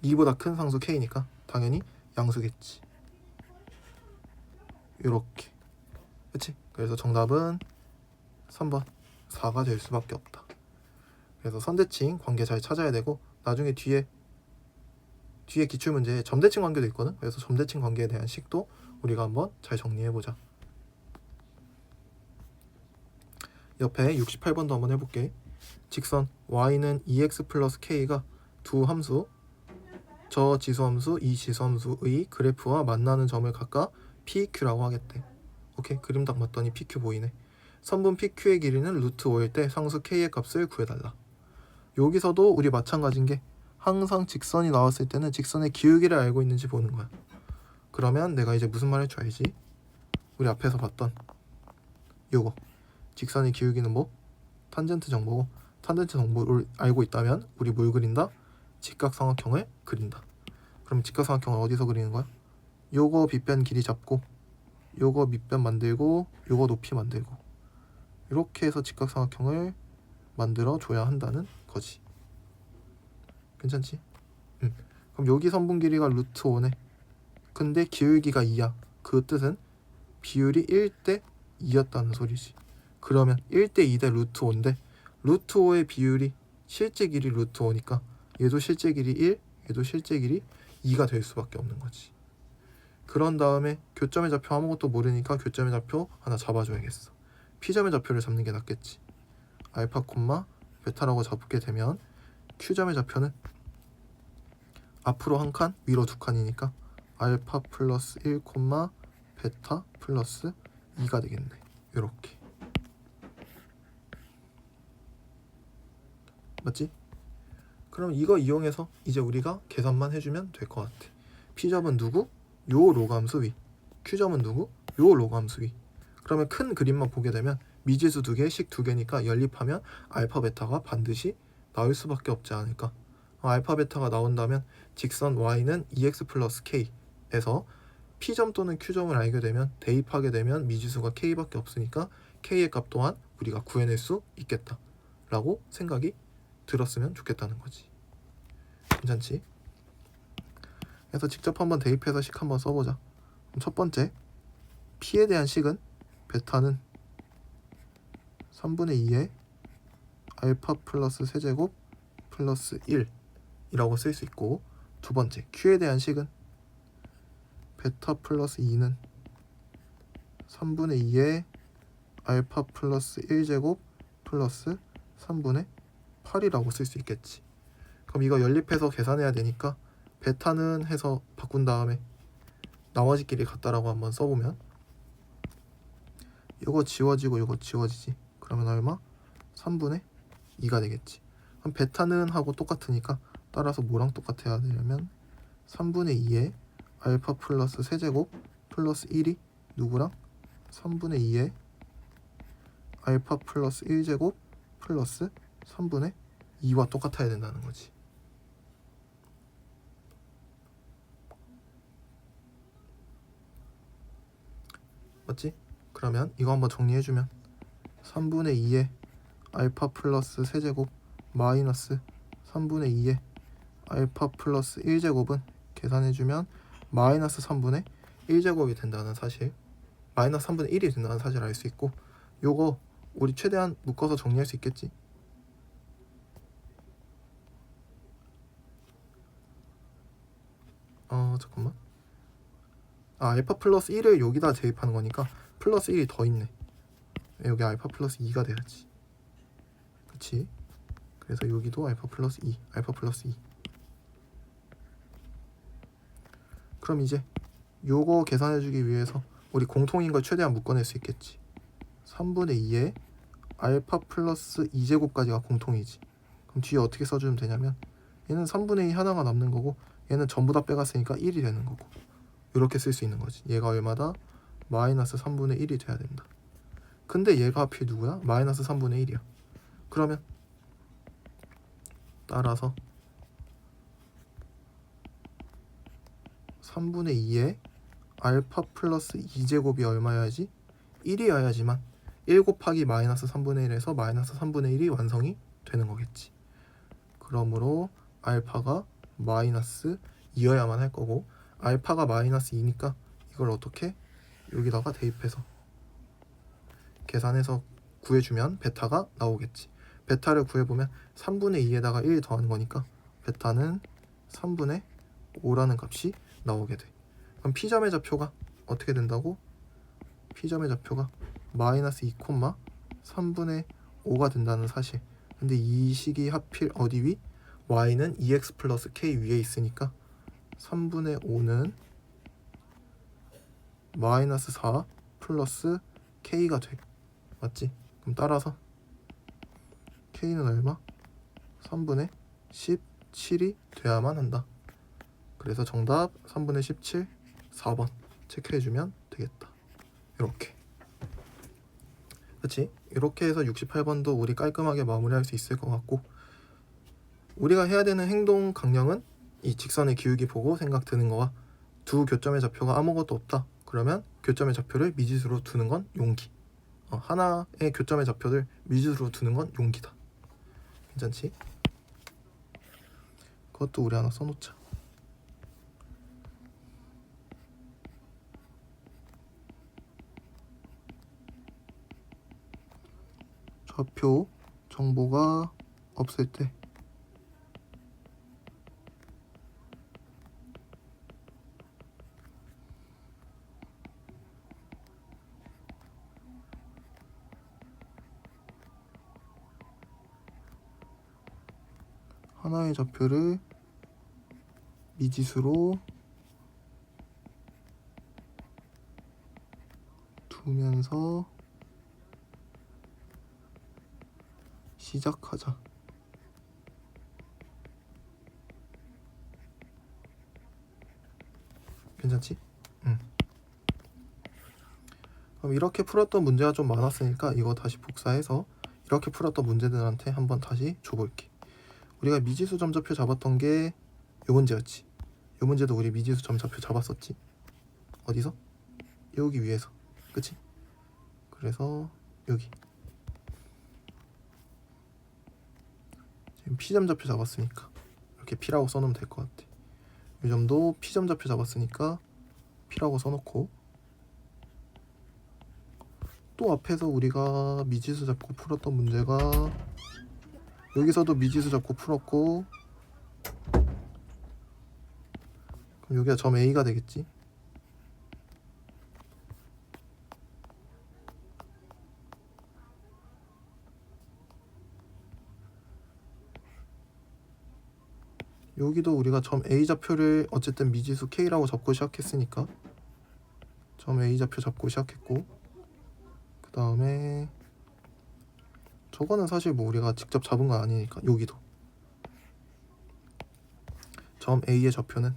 2보다 큰 상수 k니까 당연히 양수겠지. 요렇게. 그치? 그래서 정답은 3번 4가 될 수밖에 없다. 그래서 선대칭 관계 잘 찾아야 되고 나중에 뒤에 기출문제에 점대칭 관계도 있거든. 그래서 점대칭 관계에 대한 식도 우리가 한번 잘 정리해보자. 옆에 68번도 한번 해볼게. 직선 y는 2x 플러스 k가 두 함수 저 지수함수 이 지수함수의 그래프와 만나는 점을 각각 PQ라고 하겠대. 오케이, 그림 딱 봤더니 PQ 보이네. 선분 PQ의 길이는 루트 5일 때 상수 K의 값을 구해달라. 여기서도 우리 마찬가지인 게 항상 직선이 나왔을 때는 직선의 기울기를 알고 있는지 보는 거야. 그러면 내가 이제 무슨 말 할 줄 알지? 우리 앞에서 봤던 요거 직선의 기울기는 뭐? 탄젠트 정보고 탄젠트 정보를 알고 있다면 우리 뭘 그린다? 직각삼각형을 그린다. 그럼 직각삼각형을 어디서 그리는 거야? 요거 빗변 길이 잡고 요거 밑변 만들고 요거 높이 만들고 이렇게 해서 직각삼각형을 만들어 줘야 한다는 거지. 괜찮지? 그럼 여기 선분 길이가 루트 5네. 근데 기울기가 2야. 그 뜻은 비율이 1대 2였다는 소리지. 그러면 1대 2대 루트 5인데 루트 5의 비율이 실제 길이 루트 5니까 얘도 실제 길이 1, 얘도 실제 길이 2가 될 수밖에 없는 거지. 그런 다음에 교점의 좌표 아무것도 모르니까 교점의 좌표 하나 잡아줘야겠어. P점의 좌표를 잡는 게 낫겠지. 알파 콤마 베타라고 잡게 되면 Q점의 좌표는 앞으로 한 칸, 위로 두 칸이니까 알파 플러스 1 콤마 베타 플러스 2가 되겠네. 이렇게. 맞지? 그럼 이거 이용해서 이제 우리가 계산만 해주면 될 것 같아. P점은 누구? 요 로감수 위. Q점은 누구? 요 로감수 위. 그러면 큰 그림만 보게 되면 미지수 두 개, 식 두 개니까 연립하면 알파 베타가 반드시 나올 수밖에 없지 않을까. 알파 베타가 나온다면 직선 y는 2x 플러스 k에서 P점 또는 Q점을 알게 되면 대입하게 되면 미지수가 k밖에 없으니까 k의 값 또한 우리가 구해낼 수 있겠다 라고 생각이 들었으면 좋겠다는 거지. 괜찮지? 그래서 직접 한번 대입해서 식 한번 써보자. 그럼 첫 번째, P에 대한 식은 베타는 3분의 2의 알파 플러스 세제곱 플러스 1 이라고 쓸 수 있고, 두 번째, Q에 대한 식은 베타 플러스 2는 3분의 2의 알파 플러스 1제곱 플러스 3분의 8이라고 쓸 수 있겠지. 그럼 이거 연립해서 계산해야 되니까 베타는 해서 바꾼 다음에 나머지끼리 같다라고 한번 써보면 이거 지워지고 이거 지워지지. 그러면 얼마? 3분의 2가 되겠지. 그럼 베타는 하고 똑같으니까 따라서 뭐랑 똑같아야 되냐면 3분의 2의 알파 플러스 세제곱 플러스 1이 누구랑? 3분의 2의 알파 플러스 1제곱 플러스 3분의 2와 똑같아야 된다는 거지. 맞지? 그러면 이거 한번 정리해주면 3분의 2의 알파 플러스 세제곱 마이너스 3분의 2의 알파 플러스 1제곱은 계산해주면 마이너스 3분의 1제곱이 된다는 사실, 마이너스 3분의 1이 된다는 사실을 알 수 있고, 요거 우리 최대한 묶어서 정리할 수 있겠지. 잠깐만. 알파 플러스 1을 여기다 대입하는 거니까 플러스 1이 더 있네. 여기 알파 플러스 2가 돼야지. 그치? 그래서 여기도 알파 플러스 2, 알파 플러스 2. 그럼 이제 요거 계산해주기 위해서 우리 공통인 걸 최대한 묶어낼 수 있겠지. 3분의 2에 알파 플러스 2제곱까지가 공통이지. 그럼 뒤에 어떻게 써주면 되냐면 얘는 3분의 2 하나가 남는 거고 얘는 전부 다 빼갔으니까 1이 되는 거고, 이렇게 쓸 수 있는 거지. 얘가 얼마다? 마이너스 3분의 1이 돼야 된다. 근데 얘가 하필 누구야? 마이너스 3분의 1이야. 그러면 따라서 3분의 2에 알파 플러스 2제곱이 얼마여야지? 1이어야지만 1 곱하기 마이너스 3분의 1에서 마이너스 3분의 1이 완성이 되는 거겠지. 그러므로 알파가 마이너스 2여야만 할 거고, 알파가 마이너스 2니까 이걸 어떻게? 여기다가 대입해서 계산해서 구해주면 베타가 나오겠지. 베타를 구해보면 3분의 2에다가 1 더하는 거니까 베타는 3분의 5라는 값이 나오게 돼. 그럼 P점의 좌표가 어떻게 된다고? P점의 좌표가 마이너스 2, 3분의 5가 된다는 사실. 근데 이 식이 하필 어디 위? y는 2x 플러스 k 위에 있으니까 3분의 5는 마이너스 4 플러스 k가 돼. 맞지? 그럼 따라서 k는 얼마? 3분의 17이 돼야만 한다. 그래서 정답 3분의 17, 4번 체크해주면 되겠다. 이렇게. 그치? 이렇게 해서 68번도 우리 깔끔하게 마무리할 수 있을 것 같고, 우리가 해야 되는 행동 강령은 이 직선의 기울기 보고 생각 드는 거와 두 교점의 좌표가 아무것도 없다. 그러면 교점의 좌표를 미지수로 두는 건 용기. 하나의 교점의 좌표를 미지수로 두는 건 용기다. 괜찮지? 그것도 우리 하나 써놓자. 좌표 정보가 없을 때 하나의 좌표를 미지수로 두면서 시작하자. 괜찮지? 응. 그럼 이렇게 풀었던 문제가 좀 많았으니까 이거 다시 복사해서 이렇게 풀었던 문제들한테 한번 다시 줘볼게. 우리가 미지수 점좌표 잡았던 게 요 문제였지. 요 문제도 우리 미지수 점좌표 잡았었지. 어디서? 여기 위에서. 그치? 그래서 여기 지금 P점좌표 잡았으니까 이렇게 P라고 써놓으면 될 것 같아. 이 점도 P점좌표 잡았으니까 P라고 써놓고, 또 앞에서 우리가 미지수 잡고 풀었던 문제가 여기서도 미지수 잡고 풀었고, 그럼 여기가 점 A가 되겠지. 여기도 우리가 점 A 좌표를 어쨌든 미지수 K라고 잡고 시작했으니까 점 A 좌표 잡고 시작했고, 그 다음에 저거는 사실 뭐 우리가 직접 잡은 건 아니니까 여기도 점 A의 좌표는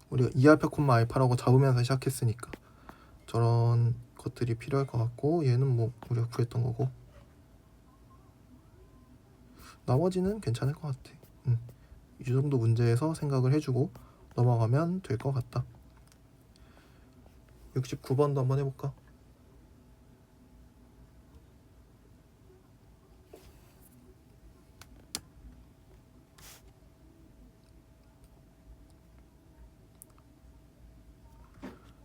우리가 2알파 콤마 알파라고 잡으면서 시작했으니까 저런 것들이 필요할 것 같고, 얘는 뭐 우리가 구했던 거고, 나머지는 괜찮을 것 같아. 이 정도 문제에서 생각을 해주고 넘어가면 될 것 같다. 69번도 한번 해볼까?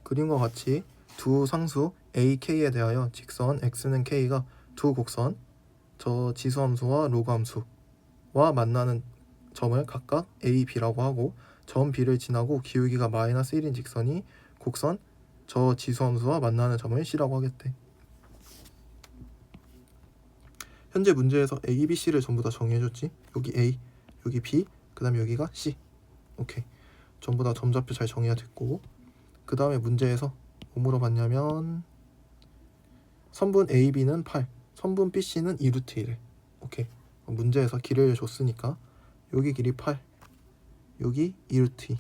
그림과 같이 두 상수 a, k에 대하여 직선 x는 k가 두 곡선 저 지수함수와 로그함수와 만나는 점을 각각 a, b라고 하고, 점 b를 지나고 기울기가 마이너스 1인 직선이 곡선 저 지수함수와 만나는 점을 c라고 하겠대. 현재 문제에서 a, b, c를 전부 다 정의해줬지. 여기 a, 여기 b, 그 다음에 여기가 c. 오케이, 전부 다 점좌표 잘 정의가 됐고, 그 다음에 문제에서 뭐 물어봤냐면 선분 AB는 8, 선분 BC는 2루트 1에. 오케이, 문제에서 길이를 줬으니까 여기 길이 8, 여기 2루트 2.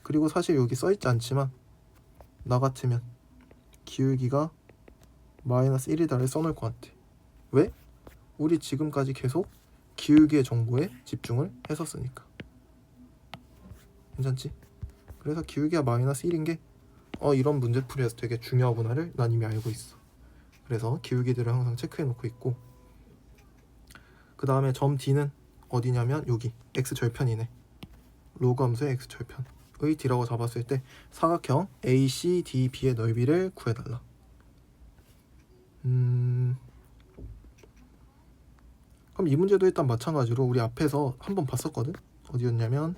그리고 사실 여기 써있지 않지만 나 같으면 기울기가 마이너스 1이다를 써놓을 것 같아. 왜? 우리 지금까지 계속 기울기의 정보에 집중을 했었으니까. 괜찮지? 그래서 기울기가 마이너스 1인 게 이런 문제풀이에서 되게 중요하구나를 난 이미 알고 있어. 그래서 기울기들을 항상 체크해 놓고 있고, 그 다음에 점 D는 어디냐면 여기 x절편이네. 로그 함수의 x절편의 D라고 잡았을 때 사각형 ACDB의 넓이를 구해달라. 그럼 이 문제도 일단 마찬가지로 우리 앞에서 한번 봤었거든. 어디였냐면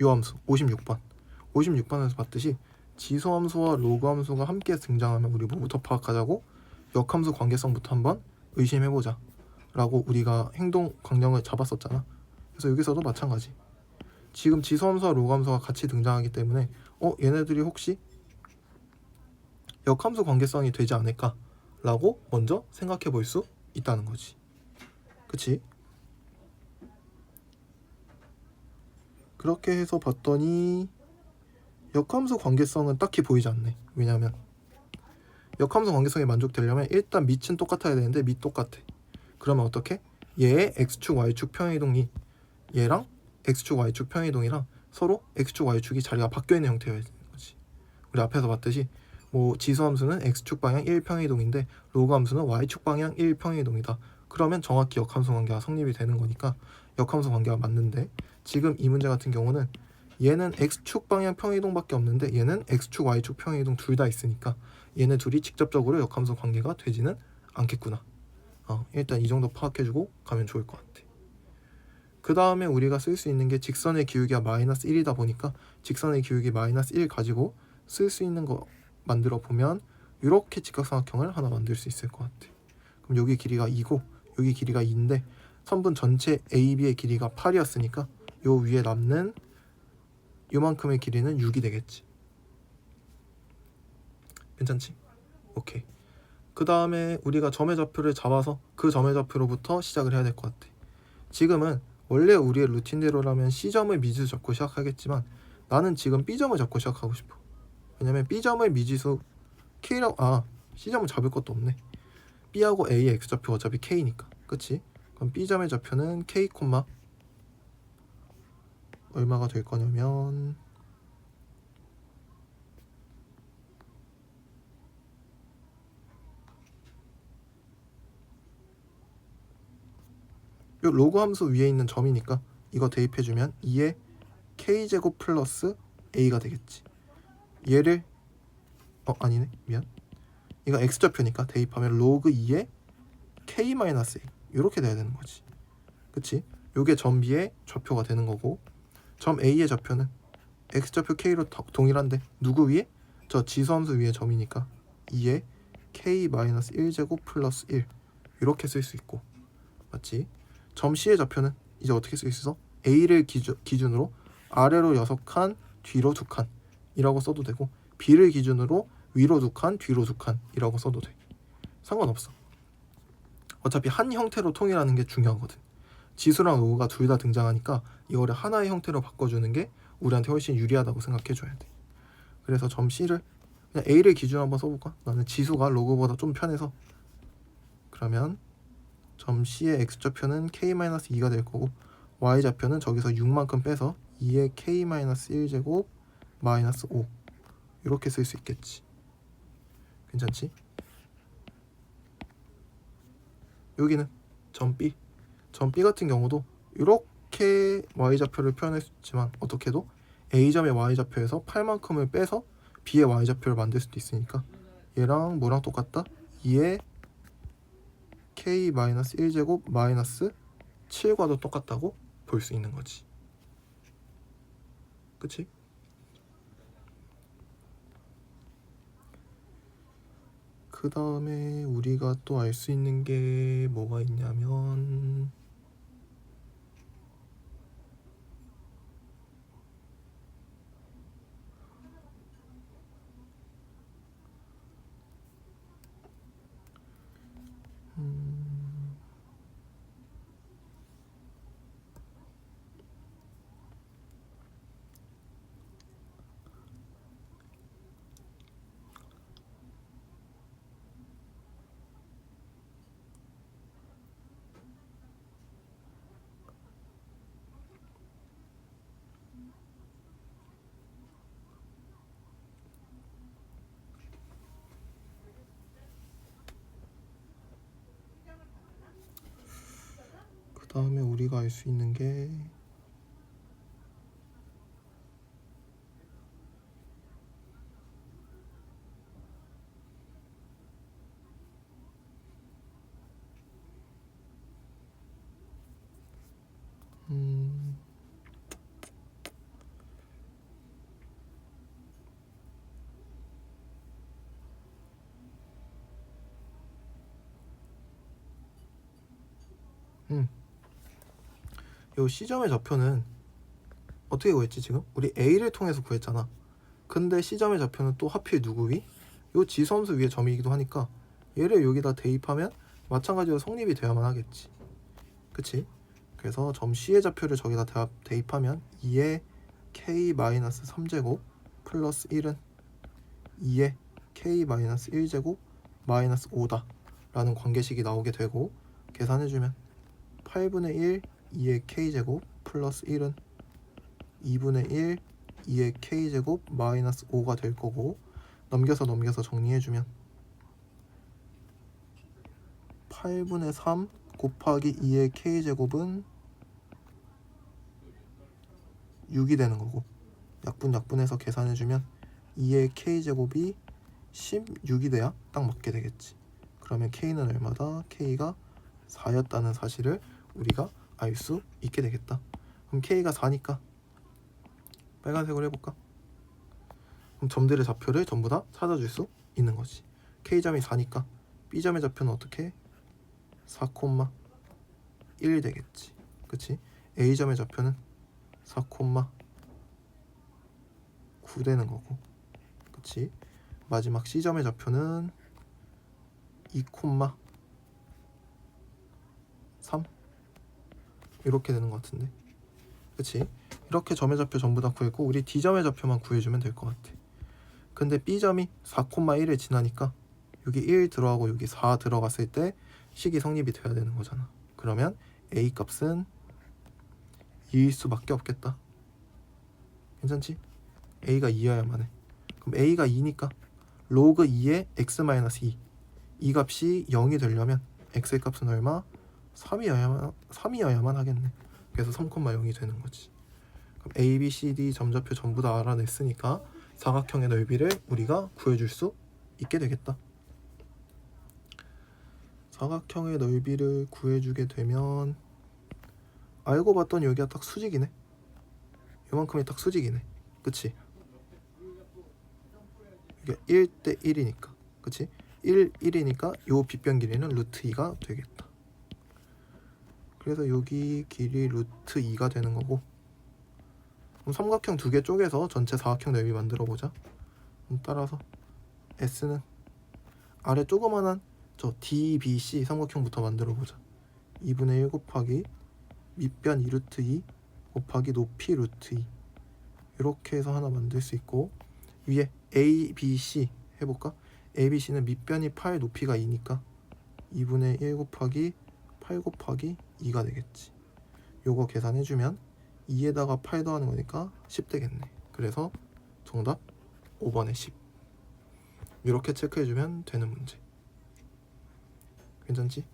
요 함수 56번에서 봤듯이 지수함수와 로그함수가 함께 등장하면 우리 뭐부터 파악하자고? 역함수 관계성부터 한번 의심해보자 라고 우리가 행동 강령을 잡았었잖아. 그래서 여기서도 마찬가지. 지금 지수함수와 로그함수가 같이 등장하기 때문에 얘네들이 혹시 역함수 관계성이 되지 않을까 라고 먼저 생각해 볼 수 있다는 거지. 그치? 그렇게 해서 봤더니 역함수 관계성은 딱히 보이지 않네. 왜냐면 역함수 관계성이 만족되려면 일단 밑은 똑같아야 되는데 밑 똑같아. 그러면 어떻게? 얘의 x축 y축 평행이동이 얘랑 x축 y축 평행이동이랑 서로 x축 y축이 자리가 바뀌어있는 형태여야 되는 거지. 우리 앞에서 봤듯이 뭐 지수함수는 x축 방향 1평행이동인데 로그함수는 y축 방향 1평행이동이다. 그러면 정확히 역함수 관계가 성립이 되는 거니까 역함수 관계가 맞는데, 지금 이 문제 같은 경우는 얘는 x축 방향 평행이동밖에 없는데 얘는 x축 y축 평행이동 둘 다 있으니까 얘네 둘이 직접적으로 역함수 관계가 되지는 않겠구나. 일단 이 정도 파악해주고 가면 좋을 것 같아. 그 다음에 우리가 쓸 수 있는 게 직선의 기울기가 마이너스 1이다 보니까 직선의 기울기 마이너스 1 가지고 쓸 수 있는 거 만들어 보면 이렇게 직각삼각형을 하나 만들 수 있을 것 같아. 그럼 여기 길이가 2고 여기 길이가 2인데 선분 전체 AB의 길이가 8이었으니까 요 위에 남는 요만큼의 길이는 6이 되겠지. 괜찮지? 오케이. 그 다음에 우리가 점의 좌표를 잡아서 그 점의 좌표로부터 시작을 해야 될 것 같아. 지금은 원래 우리의 루틴대로라면 C점을 미지수 잡고 시작하겠지만 나는 지금 B점을 잡고 시작하고 싶어. 왜냐면 B점을 미지수 K라고 C점을 잡을 것도 없네. B하고 A의 X좌표 어차피 K니까. 그치? 그럼 B점의 좌표는 K, 얼마가 될 거냐면 요 로그 함수 위에 있는 점이니까 이거 대입해주면 2의 K제곱 플러스 A가 되겠지. 얘를 아니네 미안, 이거 X좌표니까 대입하면 로그 2의 K-A 이렇게 돼야 되는 거지. 그치? 요게 점 B의 좌표가 되는 거고 점 A의 좌표는 X좌표 K로 동일한데 누구 위에? 저 지수함수 위에 점이니까 2의 K-1제곱 플러스 1 이렇게 쓸 수 있고, 맞지? 점 C의 좌표는 이제 어떻게 쓸 수 있어? A를 기준으로 아래로 6칸 뒤로 2칸 이라고 써도 되고 B를 기준으로 위로 2칸 뒤로 2칸 이라고 써도 돼. 상관없어. 어차피 한 형태로 통일하는 게 중요하거든. 지수랑 로그가 둘 다 등장하니까 이거를 하나의 형태로 바꿔주는 게 우리한테 훨씬 유리하다고 생각해줘야 돼. 그래서 점 C를 그냥 A를 기준으로 한번 써볼까? 나는 지수가 로그보다 좀 편해서. 그러면 점 C의 X좌표는 K-2가 될 거고 Y좌표는 저기서 6만큼 빼서 2의 K-1제곱 마이너스 5 이렇게 쓸 수 있겠지. 괜찮지? 여기는 점 B 같은 경우도 이렇게 Y좌표를 표현할 수 있지만 어떻게도 A점의 Y좌표에서 8만큼을 빼서 B의 Y좌표를 만들 수도 있으니까 얘랑 뭐랑 똑같다? 2의 K-1제곱 마이너스 7과도 똑같다고 볼 수 있는 거지. 그치? 그 다음에 우리가 또 알 수 있는 게 뭐가 있냐면 그 다음에 우리가 알 수 있는 게 요 C점의 좌표는 어떻게 구했지 지금? 우리 A를 통해서 구했잖아. 근데 C점의 좌표는 또 하필 누구 위? 요 지수함수 위에 점이기도 하니까 얘를 여기다 대입하면 마찬가지로 성립이 돼야만 하겠지. 그치? 그래서 점 C의 좌표를 저기다 대입하면 2의 K-3제곱 플러스 1은 2의 K-1제곱 마이너스 5다 라는 관계식이 나오게 되고 계산해주면 8분의 1 2의 K제곱 플러스 1은 2분의 1 2의 K제곱 마이너스 5가 될 거고 넘겨서 정리해주면 8분의 3 곱하기 2의 K제곱은 6이 되는 거고 약분해서 계산해주면 2의 K제곱이 16이 돼야 딱 맞게 되겠지. 그러면 K는 얼마다? K가 4였다는 사실을 우리가 알 수 있게 되겠다. 그럼 K가 4니까 빨간색으로 해볼까? 그럼 점들의 좌표를 전부 다 찾아줄 수 있는 거지. K점이 4니까 B점의 좌표는 어떻게? 4,1 되겠지. 그치? A점의 좌표는 4,9 되는 거고, 그치? 마지막 C점의 좌표는 2,3 이렇게 되는 것 같은데, 그치? 이렇게 점의 좌표 전부 다 구했고 우리 D점의 좌표만 구해주면 될 것 같아. 근데 B점이 4,1을 지나니까 여기 1 들어가고 여기 4 들어갔을 때 식이 성립이 돼야 되는 거잖아. 그러면 A 값은 2일 수밖에 없겠다. 괜찮지? A가 2여야만 해. 그럼 A가 2니까 로그 2에 x-2, 이 값이 0이 되려면 x의 값은 얼마? 3이어야만 하겠네. 그래서 3,0이 되는 거지. 그럼 A, B, C, D 점좌표 전부 다 알아냈으니까 사각형의 넓이를 우리가 구해줄 수 있게 되겠다. 사각형의 넓이를 구해주게 되면 알고 봤더니 여기가 딱 수직이네. 요만큼이 딱 수직이네. 그치? 이게 1대 1이니까. 그치? 1이니까 요 빗변 길이는 루트 2가 되겠다. 그래서 여기 길이 루트 2가 되는 거고, 그럼 삼각형 두 개 쪼개서 전체 사각형 넓이 만들어 보자. 따라서 S는 아래 조그만한 저 DBC 삼각형부터 만들어 보자. 2분의 1 곱하기 밑변 2루트 2 곱하기 높이 루트 2 이렇게 해서 하나 만들 수 있고, 위에 ABC 해볼까? ABC는 밑변이 8 높이가 2니까 2분의 1 곱하기 8 곱하기 2가 되겠지. 요거 계산해주면 2에다가 8 더하는 거니까 10 되겠네. 그래서 정답 5번에 10. 이렇게 체크해주면 되는 문제. 괜찮지?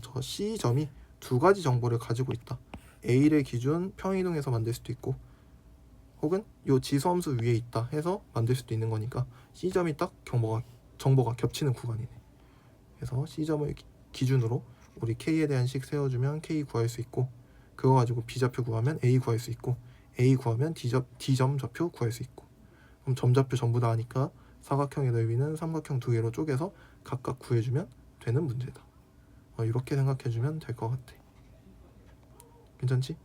저 C점이 두 가지 정보를 가지고 있다. A를 기준 평이동해서 만들 수도 있고, 혹은 요 지수함수 위에 있다 해서 만들 수도 있는 거니까 C점이 딱 정보가 겹치는 구간이네. 그래서 C점을 기준으로 우리 K에 대한 식 세워주면 K 구할 수 있고, 그거 가지고 B좌표 구하면 A 구할 수 있고, A 구하면 D점 좌표 구할 수 있고. 그럼 점좌표 전부 다 하니까 사각형의 넓이는 삼각형 두 개로 쪼개서 각각 구해주면 되는 문제다. 이렇게 생각해주면 될 것 같아. 괜찮지?